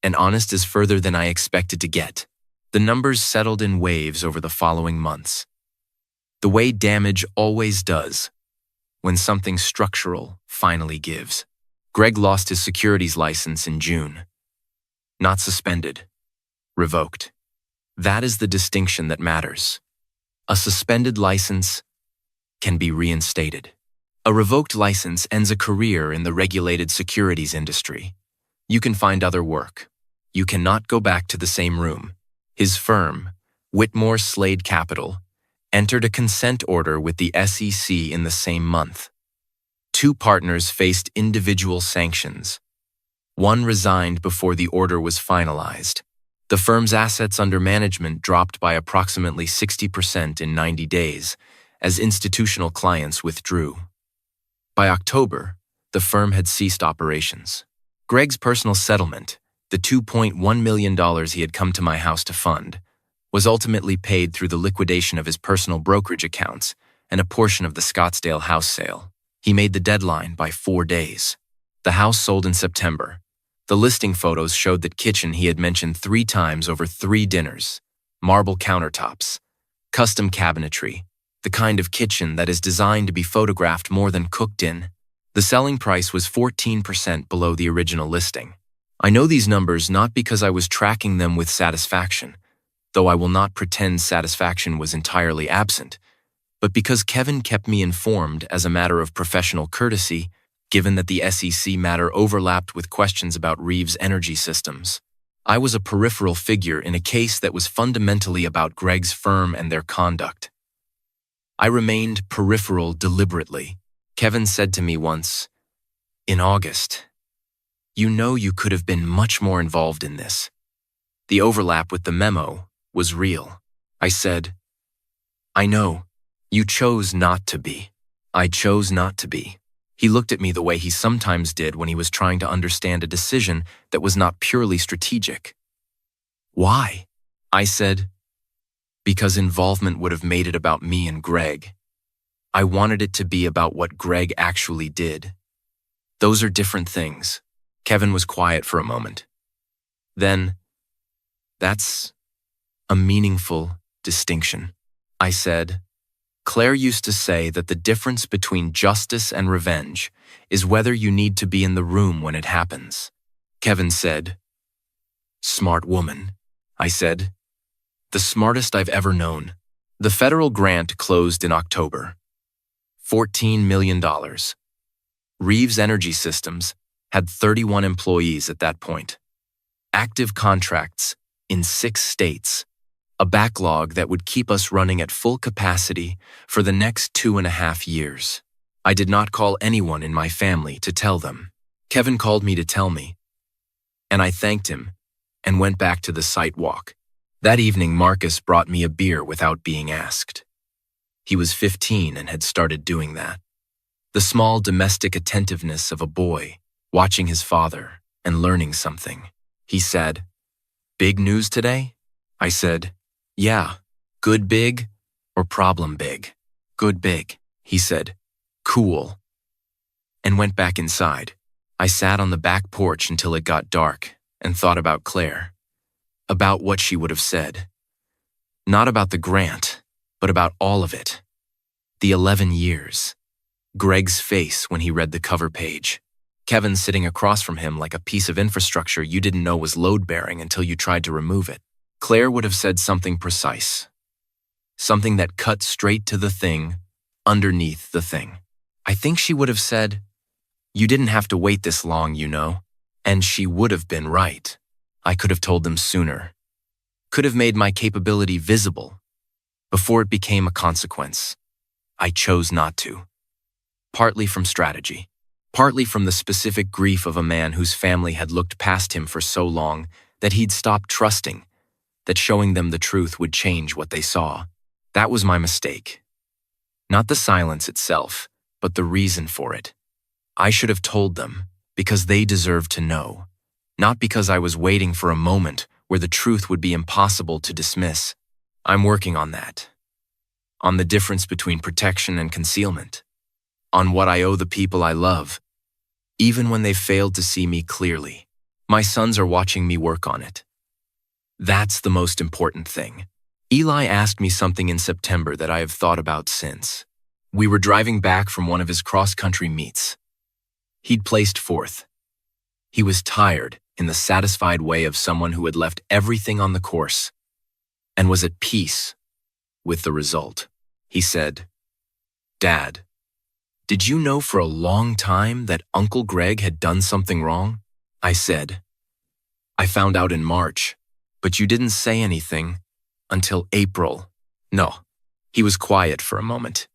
[SPEAKER 1] And honest is further than I expected to get. The numbers settled in waves over the following months. The way damage always does, when something structural finally gives. Greg lost his securities license in June. Not suspended, revoked. That is the distinction that matters. A suspended license can be reinstated. A revoked license ends a career in the regulated securities industry. You can find other work. You cannot go back to the same room. His firm, Whitmore Slade Capital, entered a consent order with the SEC in the same month. 2 partners faced individual sanctions. 1 resigned before the order was finalized. The firm's assets under management dropped by approximately 60% in 90 days as institutional clients withdrew. By October, the firm had ceased operations. Greg's personal settlement, the $2.1 million he had come to my house to fund, was ultimately paid through the liquidation of his personal brokerage accounts and a portion of the Scottsdale house sale. He made the deadline by 4 days. The house sold in September. The listing photos showed that kitchen he had mentioned 3 times over 3 dinners, marble countertops, custom cabinetry, the kind of kitchen that is designed to be photographed more than cooked in. The selling price was 14% below the original listing. I know these numbers not because I was tracking them with satisfaction, though I will not pretend satisfaction was entirely absent, but because Kevin kept me informed as a matter of professional courtesy, given that the SEC matter overlapped with questions about Reeves' energy systems. I was a peripheral figure in a case that was fundamentally about Greg's firm and their conduct. I remained peripheral deliberately. Kevin said to me once, in August, "You know you could have been much more involved in this." The overlap with the memo was real. I said, "I know. You chose not to be." I chose not to be. He looked at me the way he sometimes did when he was trying to understand a decision that was not purely strategic. "Why?" I said, "Because involvement would have made it about me and Greg. I wanted it to be about what Greg actually did. Those are different things." Kevin was quiet for a moment. Then, "That's a meaningful distinction," I said. "Claire used to say that the difference between justice and revenge is whether you need to be in the room when it happens." Kevin said, "Smart woman," I said. "The smartest I've ever known." The federal grant closed in October. $14 million. Reeves Energy Systems had 31 employees at that point. Active contracts in 6 states. A backlog that would keep us running at full capacity for the next 2.5 years. I did not call anyone in my family to tell them. Kevin called me to tell me, and I thanked him and went back to the site walk. That evening, Marcus brought me a beer without being asked. He was 15 and had started doing that. The small domestic attentiveness of a boy watching his father and learning something. He said, "Big news today?" I said, Yeah, good big or problem big? Good big, he said. Cool. And went back inside. I sat on the back porch until it got dark and thought about Claire. About what she would have said. Not about the grant, but about all of it. The 11 years. Greg's face when he read the cover page. Kevin sitting across from him like a piece of infrastructure you didn't know was load-bearing until you tried to remove it. Claire would have said something precise. Something that cut straight to the thing, underneath the thing. I think she would have said, "You didn't have to wait this long, you know." And she would have been right. I could have told them sooner. Could have made my capability visible before it became a consequence. I chose not to. Partly from strategy. Partly from the specific grief of a man whose family had looked past him for so long that he'd stopped trusting that showing them the truth would change what they saw. That was my mistake. Not the silence itself, but the reason for it. I should have told them because they deserved to know, not because I was waiting for a moment where the truth would be impossible to dismiss. I'm working on that. On the difference between protection and concealment. On what I owe the people I love, even when they failed to see me clearly. My sons are watching me work on it. That's the most important thing. Eli asked me something in September that I have thought about since. We were driving back from one of his cross-country meets. He'd placed fourth. He was tired in the satisfied way of someone who had left everything on the course and was at peace with the result. He said, "Dad, did you know for a long time that Uncle Greg had done something wrong?" I said, "I found out in March, but you didn't say anything until April." No. He was quiet for a moment.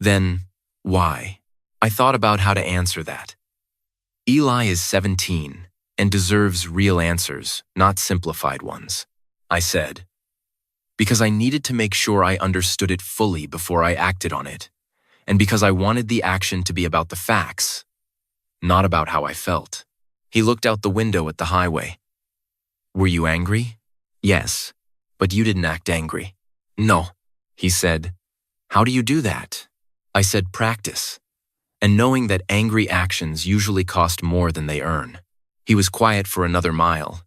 [SPEAKER 1] Then, why? I thought about how to answer that. Eli is 17 and deserves real answers, not simplified ones. I said, because I needed to make sure I understood it fully before I acted on it, and because I wanted the action to be about the facts, not about how I felt. He looked out the window at the highway. "Were you angry?" "Yes, but you didn't act angry." "No," he said. "How do you do that?" I said, "Practice, and knowing that angry actions usually cost more than they earn." He was quiet for another mile.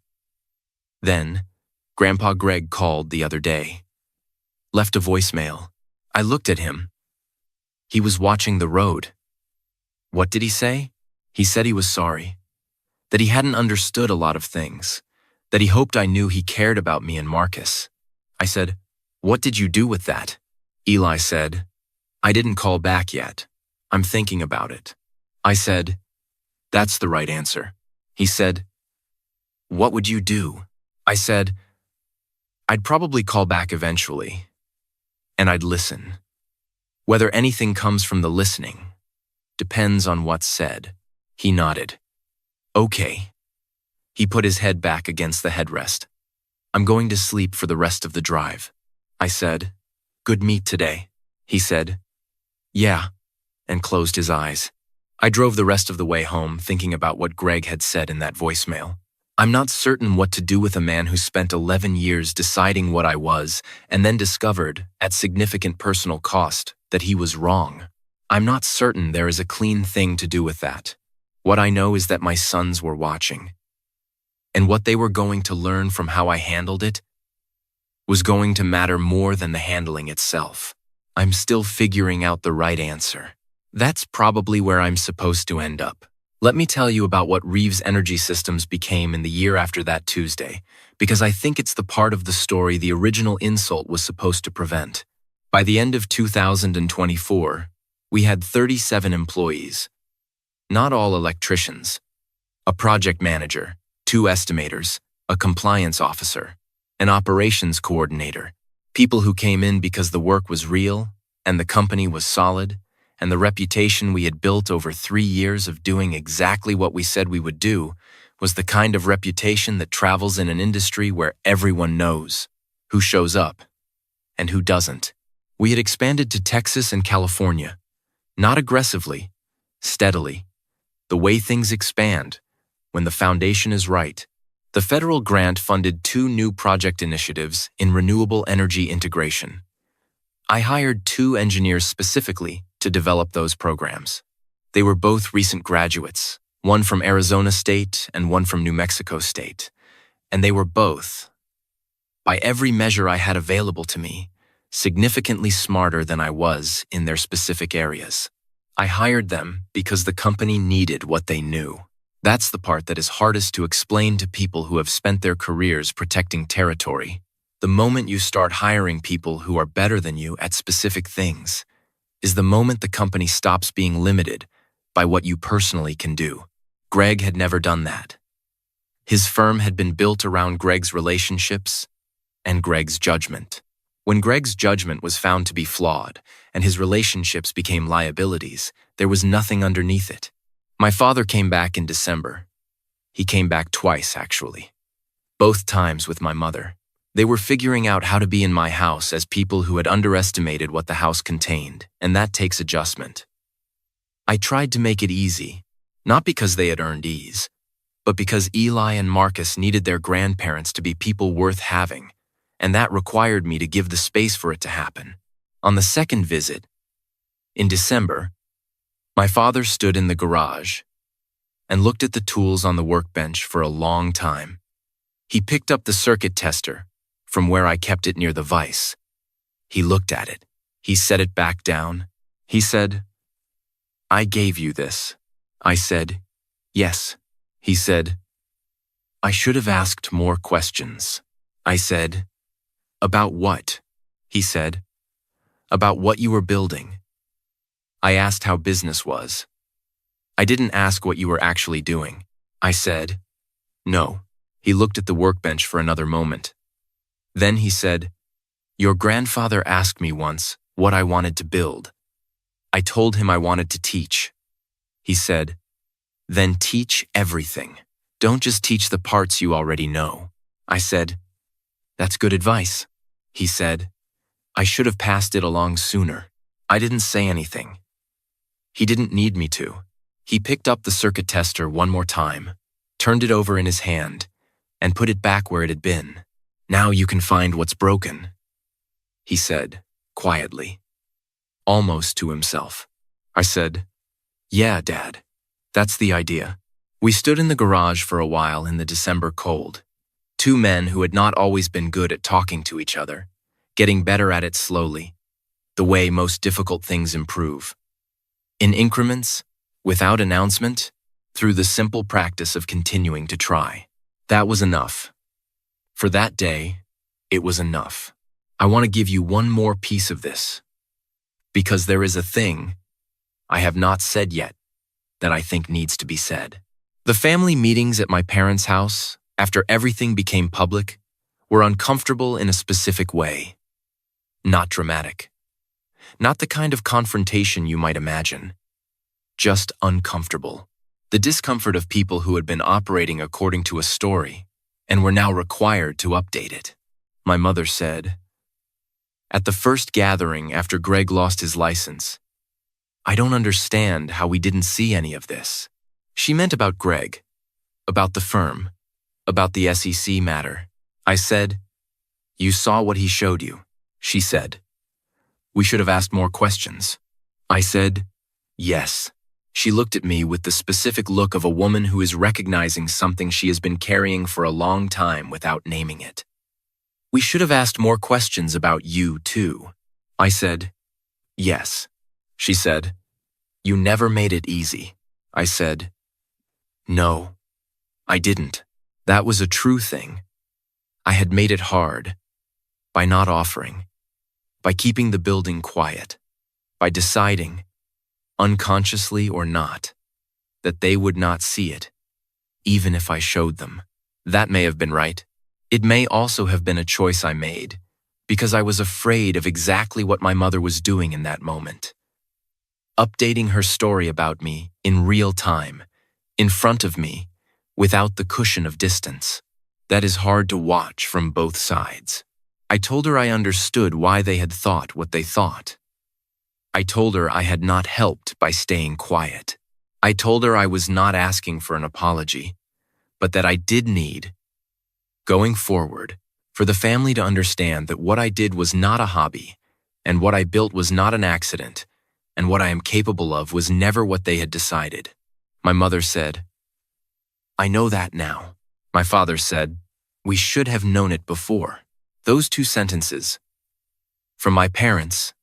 [SPEAKER 1] Then, Grandpa Greg called the other day. Left a voicemail. I looked at him. He was watching the road. What did he say? He said he was sorry, that he hadn't understood a lot of things, that he hoped I knew he cared about me and Marcus. I said, "What did you do with that?" Eli said, "I didn't call back yet. I'm thinking about it." I said, "That's the right answer." He said, "What would you do?" I said, "I'd probably call back eventually, and I'd listen. Whether anything comes from the listening depends on what's said." He nodded. "Okay." He put his head back against the headrest. "I'm going to sleep for the rest of the drive." I said, "Good meet today." He said, "Yeah," and closed his eyes. I drove the rest of the way home thinking about what Greg had said in that voicemail. I'm not certain what to do with a man who spent 11 years deciding what I was and then discovered, at significant personal cost, that he was wrong. I'm not certain there is a clean thing to do with that. What I know is that my sons were watching. And what they were going to learn from how I handled it was going to matter more than the handling itself. I'm still figuring out the right answer. That's probably where I'm supposed to end up. Let me tell you about what Reeves Energy Systems became in the year after that Tuesday, because I think it's the part of the story the original insult was supposed to prevent. By the end of 2024, we had 37 employees. Not all electricians. A project manager, 2 estimators, a compliance officer, an operations coordinator. People who came in because the work was real, and the company was solid, and the reputation we had built over 3 years of doing exactly what we said we would do was the kind of reputation that travels in an industry where everyone knows who shows up and who doesn't. We had expanded to Texas and California, not aggressively, steadily, the way things expand when the foundation is right The federal grant funded 2 new project initiatives in renewable energy integration. I hired 2 engineers specifically to develop those programs. They were both recent graduates, one from Arizona State and one from New Mexico State, and they were both, by every measure I had available to me, significantly smarter than I was in their specific areas. I hired them because the company needed what they knew. That's the part that is hardest to explain to people who have spent their careers protecting territory. The moment you start hiring people who are better than you at specific things is the moment the company stops being limited by what you personally can do. Greg had never done that. His firm had been built around Greg's relationships and Greg's judgment. When Greg's judgment was found to be flawed and his relationships became liabilities, there was nothing underneath it. My father came back in December. He came back twice, actually. Both times with my mother. They were figuring out how to be in my house as people who had underestimated what the house contained, and that takes adjustment. I tried to make it easy, not because they had earned ease, but because Eli and Marcus needed their grandparents to be people worth having, and that required me to give the space for it to happen. On the second visit, in December, my father stood in the garage and looked at the tools on the workbench for a long time. He picked up the circuit tester from where I kept it near the vise. He looked at it. He set it back down. He said, "I gave you this." I said, "Yes." He said, "I should have asked more questions." I said, "About what?" He said, "About what you were building." I asked how business was. I didn't ask what you were actually doing. I said, "No." He looked at the workbench for another moment. Then he said, "Your grandfather asked me once what I wanted to build. I told him I wanted to teach." He said, "Then teach everything. Don't just teach the parts you already know." I said, "That's good advice." He said, "I should have passed it along sooner." I didn't say anything. He didn't need me to. He picked up the circuit tester one more time, turned it over in his hand, and put it back where it had been. "Now you can find what's broken," he said, quietly, almost to himself. I said, "Yeah, Dad, that's the idea." We stood in the garage for a while in the December cold. 2 men who had not always been good at talking to each other, getting better at it slowly, the way most difficult things improve. In increments, without announcement, through the simple practice of continuing to try. That was enough. For that day, it was enough. I want to give you one more piece of this, because there is a thing I have not said yet that I think needs to be said. The family meetings at my parents' house, after everything became public, were uncomfortable in a specific way. Not dramatic. Not the kind of confrontation you might imagine. Just uncomfortable. The discomfort of people who had been operating according to a story and were now required to update it. My mother said, at the first gathering after Greg lost his license, "I don't understand how we didn't see any of this." She meant about Greg, about the firm, about the SEC matter. I said, "You saw what he showed you." She said, "We should have asked more questions." I said, "Yes." She looked at me with the specific look of a woman who is recognizing something she has been carrying for a long time without naming it. "We should have asked more questions about you, too." I said, "Yes." She said, "You never made it easy." I said, "No, I didn't." That was a true thing. I had made it hard by not offering, by keeping the building quiet, by deciding, unconsciously or not, that they would not see it, even if I showed them. That may have been right. It may also have been a choice I made, because I was afraid of exactly what my mother was doing in that moment. Updating her story about me in real time, in front of me, without the cushion of distance. That is hard to watch from both sides. I told her I understood why they had thought what they thought. I told her I had not helped by staying quiet. I told her I was not asking for an apology, but that I did need, Going forward, for the family to understand that what I did was not a hobby, and what I built was not an accident, and what I am capable of was never what they had decided. My mother said, "I know that now." My father said, "We should have known it before." Those two sentences, from my parents,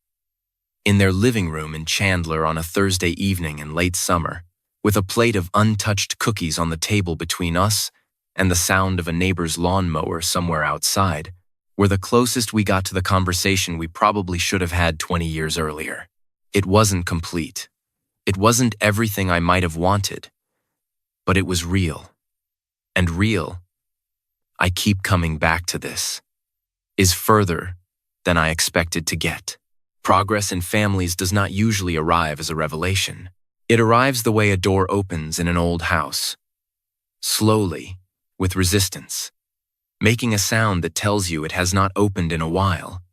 [SPEAKER 1] in their living room in Chandler on a Thursday evening in late summer, with a plate of untouched cookies on the table between us and the sound of a neighbor's lawnmower somewhere outside, were the closest we got to the conversation we probably should have had 20 years earlier. It wasn't complete. It wasn't everything I might have wanted, but it was real. And real, I keep coming back to this, is further than I expected to get. Progress in families does not usually arrive as a revelation. It arrives the way a door opens in an old house, slowly, with resistance, making a sound that tells you it has not opened in a while,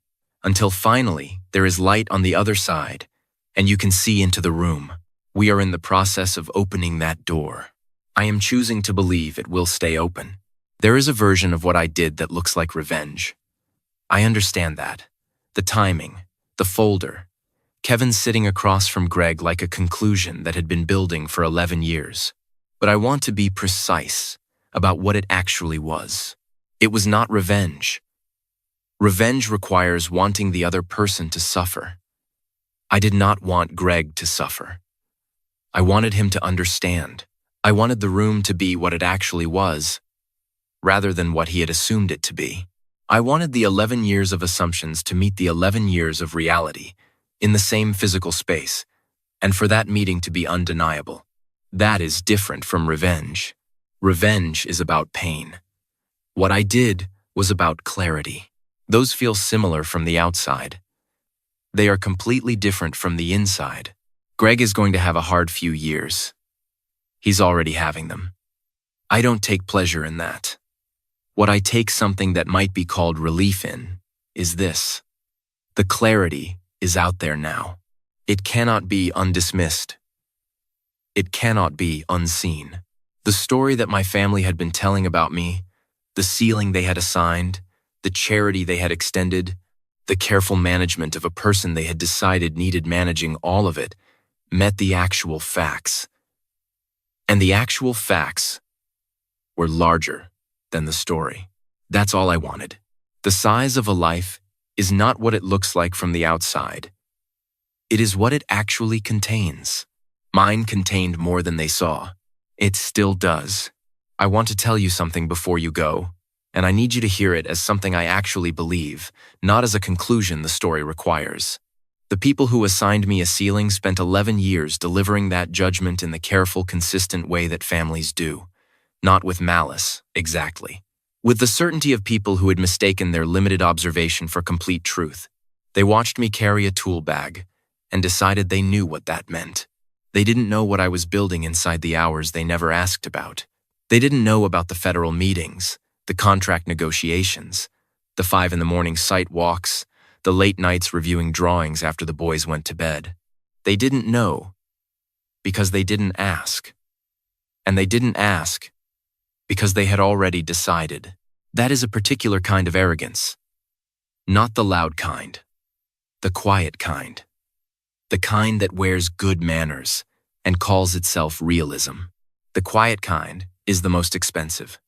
[SPEAKER 1] until finally there is light on the other side and you can see into the room. We are in the process of opening that door. I am choosing to believe it will stay open. There is a version of what I did that looks like revenge. I understand that. The timing, the folder, Kevin sitting across from Greg like a conclusion that had been building for 11 years. But I want to be precise about what it actually was. It was not revenge. Revenge requires wanting the other person to suffer. I did not want Greg to suffer. I wanted him to understand. I wanted the room to be what it actually was, rather than what he had assumed it to be. I wanted the 11 years of assumptions to meet the 11 years of reality in the same physical space, and for that meeting to be undeniable. That is different from revenge. Revenge is about pain. What I did was about clarity. Those feel similar from the outside. They are completely different from the inside. Greg is going to have a hard few years. He's already having them. I don't take pleasure in that. What I take something that might be called relief in is this. The clarity is out there now. It cannot be undismissed. It cannot be unseen. The story that my family had been telling about me, the ceiling they had assigned, the charity they had extended, the careful management of a person they had decided needed managing, all of it met the actual facts. And the actual facts were larger than the story. That's all I wanted. The size of a life is not what it looks like from the outside. It is what it actually contains. Mine contained more than they saw. It still does. I want to tell you something before you go, and I need you to hear it as something I actually believe, not as a conclusion the story requires. The people who assigned me a ceiling spent 11 years delivering that judgment in the careful, consistent way that families do. Not with malice, exactly. With the certainty of people who had mistaken their limited observation for complete truth. They watched me carry a tool bag and decided they knew what that meant. They didn't know what I was building inside the hours they never asked about. They didn't know about the federal meetings, the contract negotiations, the 5 a.m. site walks, the late nights reviewing drawings after the boys went to bed. They didn't know because they didn't ask. And they didn't ask because they had already decided. That is a particular kind of arrogance. Not the loud kind. The quiet kind. The kind that wears good manners and calls itself realism. The quiet kind is the most expensive.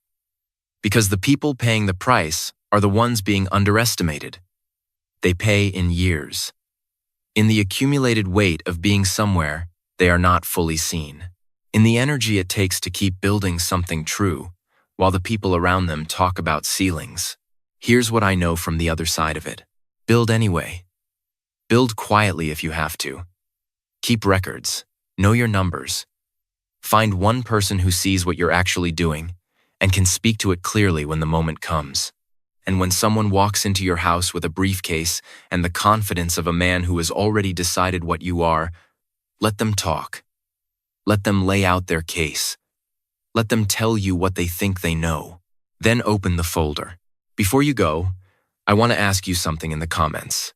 [SPEAKER 1] Because the people paying the price are the ones being underestimated. They pay in years. In the accumulated weight of being somewhere they are not fully seen. In the energy it takes to keep building something true, while the people around them talk about ceilings. Here's what I know from the other side of it. Build anyway. Build quietly if you have to. Keep records. Know your numbers. Find one person who sees what you're actually doing and can speak to it clearly when the moment comes. And when someone walks into your house with a briefcase and the confidence of a man who has already decided what you are, let them talk. Let them lay out their case. Let them tell you what they think they know. Then open the folder. Before you go, I want to ask you something in the comments.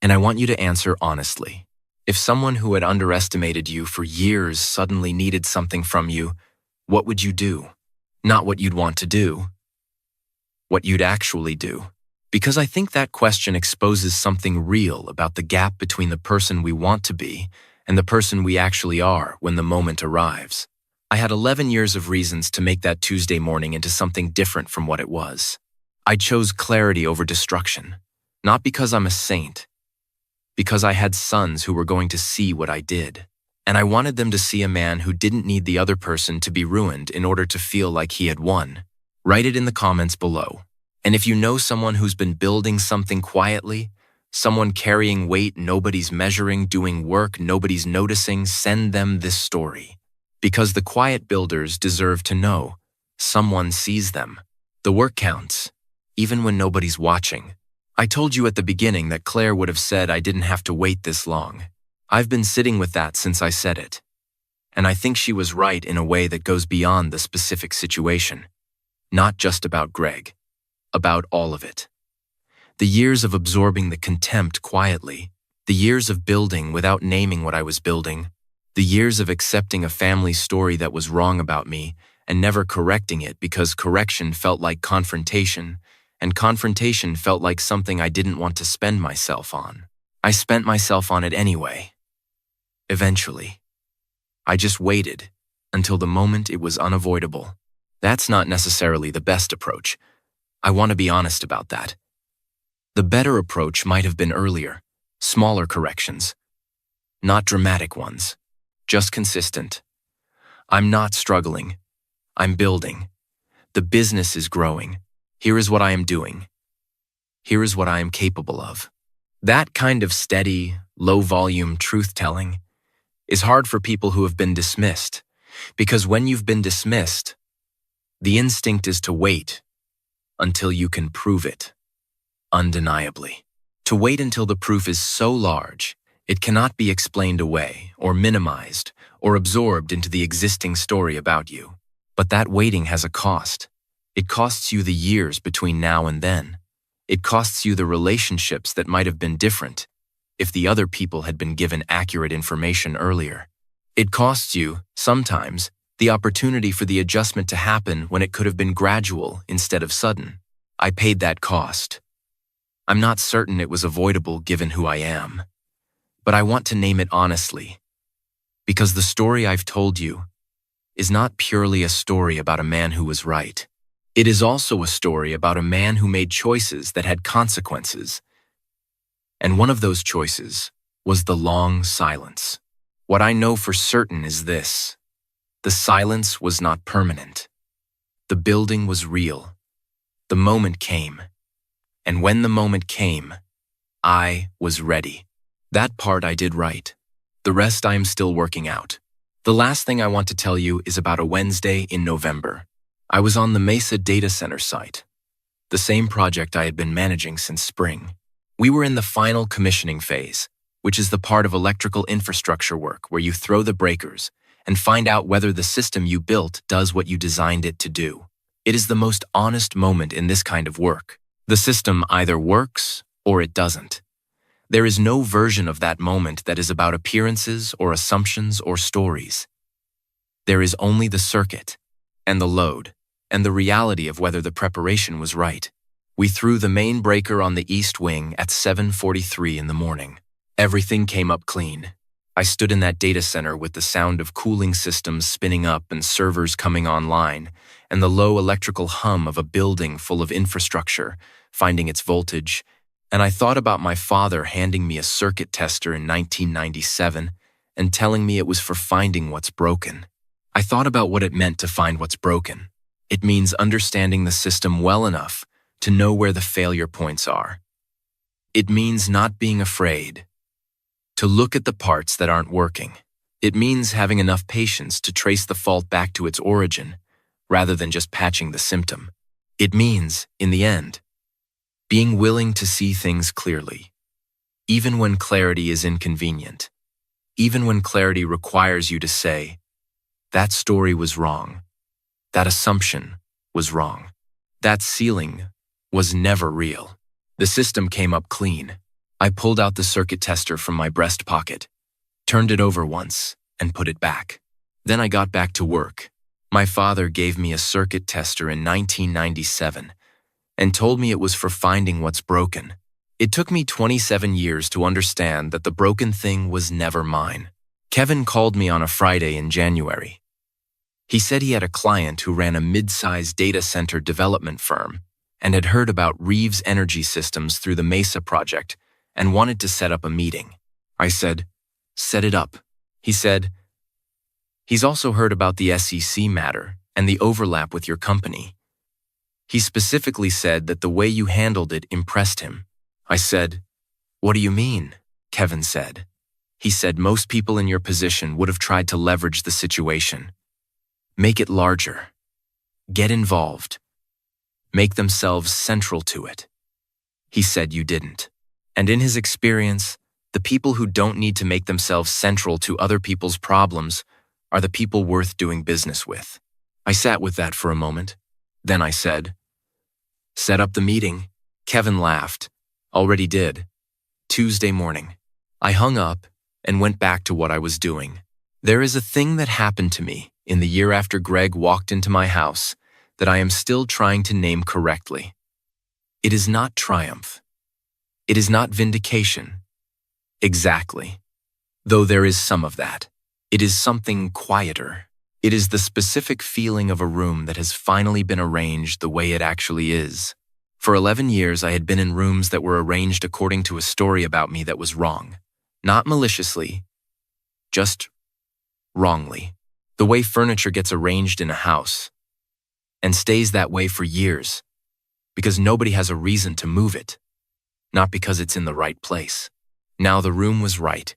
[SPEAKER 1] And I want you to answer honestly. If someone who had underestimated you for years suddenly needed something from you, what would you do? Not what you'd want to do, what you'd actually do. Because I think that question exposes something real about the gap between the person we want to be and the person we actually are when the moment arrives. I had 11 years of reasons to make that Tuesday morning into something different from what it was. I chose clarity over destruction, not because I'm a saint, because I had sons who were going to see what I did. And I wanted them to see a man who didn't need the other person to be ruined in order to feel like he had won. Write it in the comments below. And if you know someone who's been building something quietly, someone carrying weight nobody's measuring, doing work nobody's noticing, send them this story. Because the quiet builders deserve to know someone sees them. The work counts, even when nobody's watching. I told you at the beginning that Claire would have said I didn't have to wait this long. I've been sitting with that since I said it. And I think she was right in a way that goes beyond the specific situation. Not just about Greg. About all of it. The years of absorbing the contempt quietly, the years of building without naming what I was building, the years of accepting a family story that was wrong about me and never correcting it because correction felt like confrontation, and confrontation felt like something I didn't want to spend myself on. I spent myself on it anyway. Eventually. I just waited until the moment it was unavoidable. That's not necessarily the best approach. I want to be honest about that. The better approach might have been earlier, smaller corrections. Not dramatic ones, just consistent. I'm not struggling. I'm building. The business is growing. Here is what I am doing. Here is what I am capable of. That kind of steady, low-volume truth-telling is hard for people who have been dismissed, because when you've been dismissed, the instinct is to wait until you can prove it, undeniably. To wait until the proof is so large, it cannot be explained away or minimized or absorbed into the existing story about you. But that waiting has a cost. It costs you the years between now and then. It costs you the relationships that might have been different if the other people had been given accurate information earlier. It costs you, sometimes, the opportunity for the adjustment to happen when it could have been gradual instead of sudden. I paid that cost. I'm not certain it was avoidable given who I am. But I want to name it honestly. Because the story I've told you is not purely a story about a man who was right. It is also a story about a man who made choices that had consequences. And one of those choices was the long silence. What I know for certain is this. The silence was not permanent. The building was real. The moment came. And when the moment came, I was ready. That part I did right. The rest I am still working out. The last thing I want to tell you is about a Wednesday in November. I was on the Mesa data center site, the same project I had been managing since spring. We were in the final commissioning phase, which is the part of electrical infrastructure work where you throw the breakers and find out whether the system you built does what you designed it to do. It is the most honest moment in this kind of work. The system either works or it doesn't. There is no version of that moment that is about appearances or assumptions or stories. There is only the circuit, and the load, and the reality of whether the preparation was right. We threw the main breaker on the east wing at 7:43 in the morning. Everything came up clean. I stood in that data center with the sound of cooling systems spinning up and servers coming online, and the low electrical hum of a building full of infrastructure, finding its voltage, and I thought about my father handing me a circuit tester in 1997 and telling me it was for finding what's broken. I thought about what it meant to find what's broken. It means understanding the system well enough to know where the failure points are. It means not being afraid to look at the parts that aren't working. It means having enough patience to trace the fault back to its origin, rather than just patching the symptom. It means, in the end, being willing to see things clearly, even when clarity is inconvenient, even when clarity requires you to say, that story was wrong, that assumption was wrong, that ceiling was never real. The system came up clean. I pulled out the circuit tester from my breast pocket, turned it over once, and put it back. Then I got back to work. My father gave me a circuit tester in 1997, and told me it was for finding what's broken. It took me 27 years to understand that the broken thing was never mine. Kevin called me on a Friday in January. He said he had a client who ran a mid-sized data center development firm and had heard about Reeves Energy Systems through the Mesa project and wanted to set up a meeting. I said, "Set it up." He said, "He's also heard about the SEC matter and the overlap with your company. He specifically said that the way you handled it impressed him." I said, "What do you mean?" Kevin said. He said most people in your position would have tried to leverage the situation. Make it larger. Get involved. Make themselves central to it. He said you didn't. And in his experience, the people who don't need to make themselves central to other people's problems are the people worth doing business with. I sat with that for a moment. Then I said, "Set up the meeting." Kevin laughed. "Already did. Tuesday morning." I hung up and went back to what I was doing. There is a thing that happened to me in the year after Greg walked into my house that I am still trying to name correctly. It is not triumph. It is not vindication. Exactly. Though there is some of that. It is something quieter. It is the specific feeling of a room that has finally been arranged the way it actually is. For 11 years, I had been in rooms that were arranged according to a story about me that was wrong. Not maliciously, just wrongly. The way furniture gets arranged in a house and stays that way for years because nobody has a reason to move it, not because it's in the right place. Now the room was right.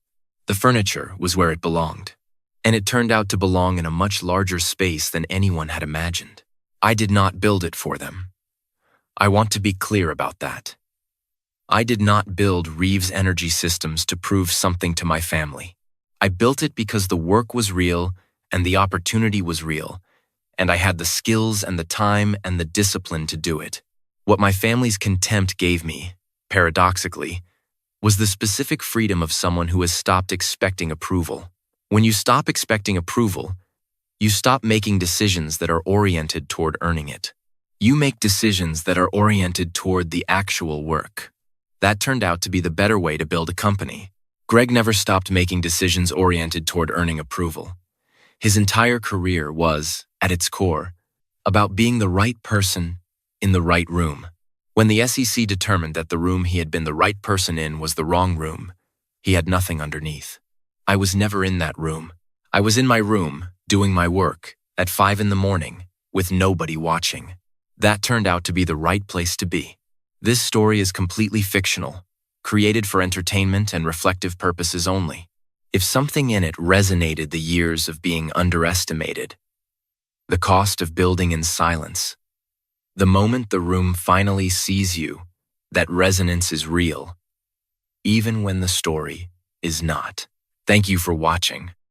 [SPEAKER 1] The furniture was where it belonged. And it turned out to belong in a much larger space than anyone had imagined. I did not build it for them. I want to be clear about that. I did not build Reeves Energy Systems to prove something to my family. I built it because the work was real and the opportunity was real, and I had the skills and the time and the discipline to do it. What my family's contempt gave me, paradoxically, was the specific freedom of someone who has stopped expecting approval. When you stop expecting approval, you stop making decisions that are oriented toward earning it. You make decisions that are oriented toward the actual work. That turned out to be the better way to build a company. Greg never stopped making decisions oriented toward earning approval. His entire career was, at its core, about being the right person in the right room. When the SEC determined that the room he had been the right person in was the wrong room, he had nothing underneath. I was never in that room. I was in my room, doing my work, at 5 in the morning, with nobody watching. That turned out to be the right place to be. This story is completely fictional, created for entertainment and reflective purposes only. If something in it resonated the years of being underestimated, the cost of building in silence, the moment the room finally sees you, that resonance is real, even when the story is not. Thank you for watching.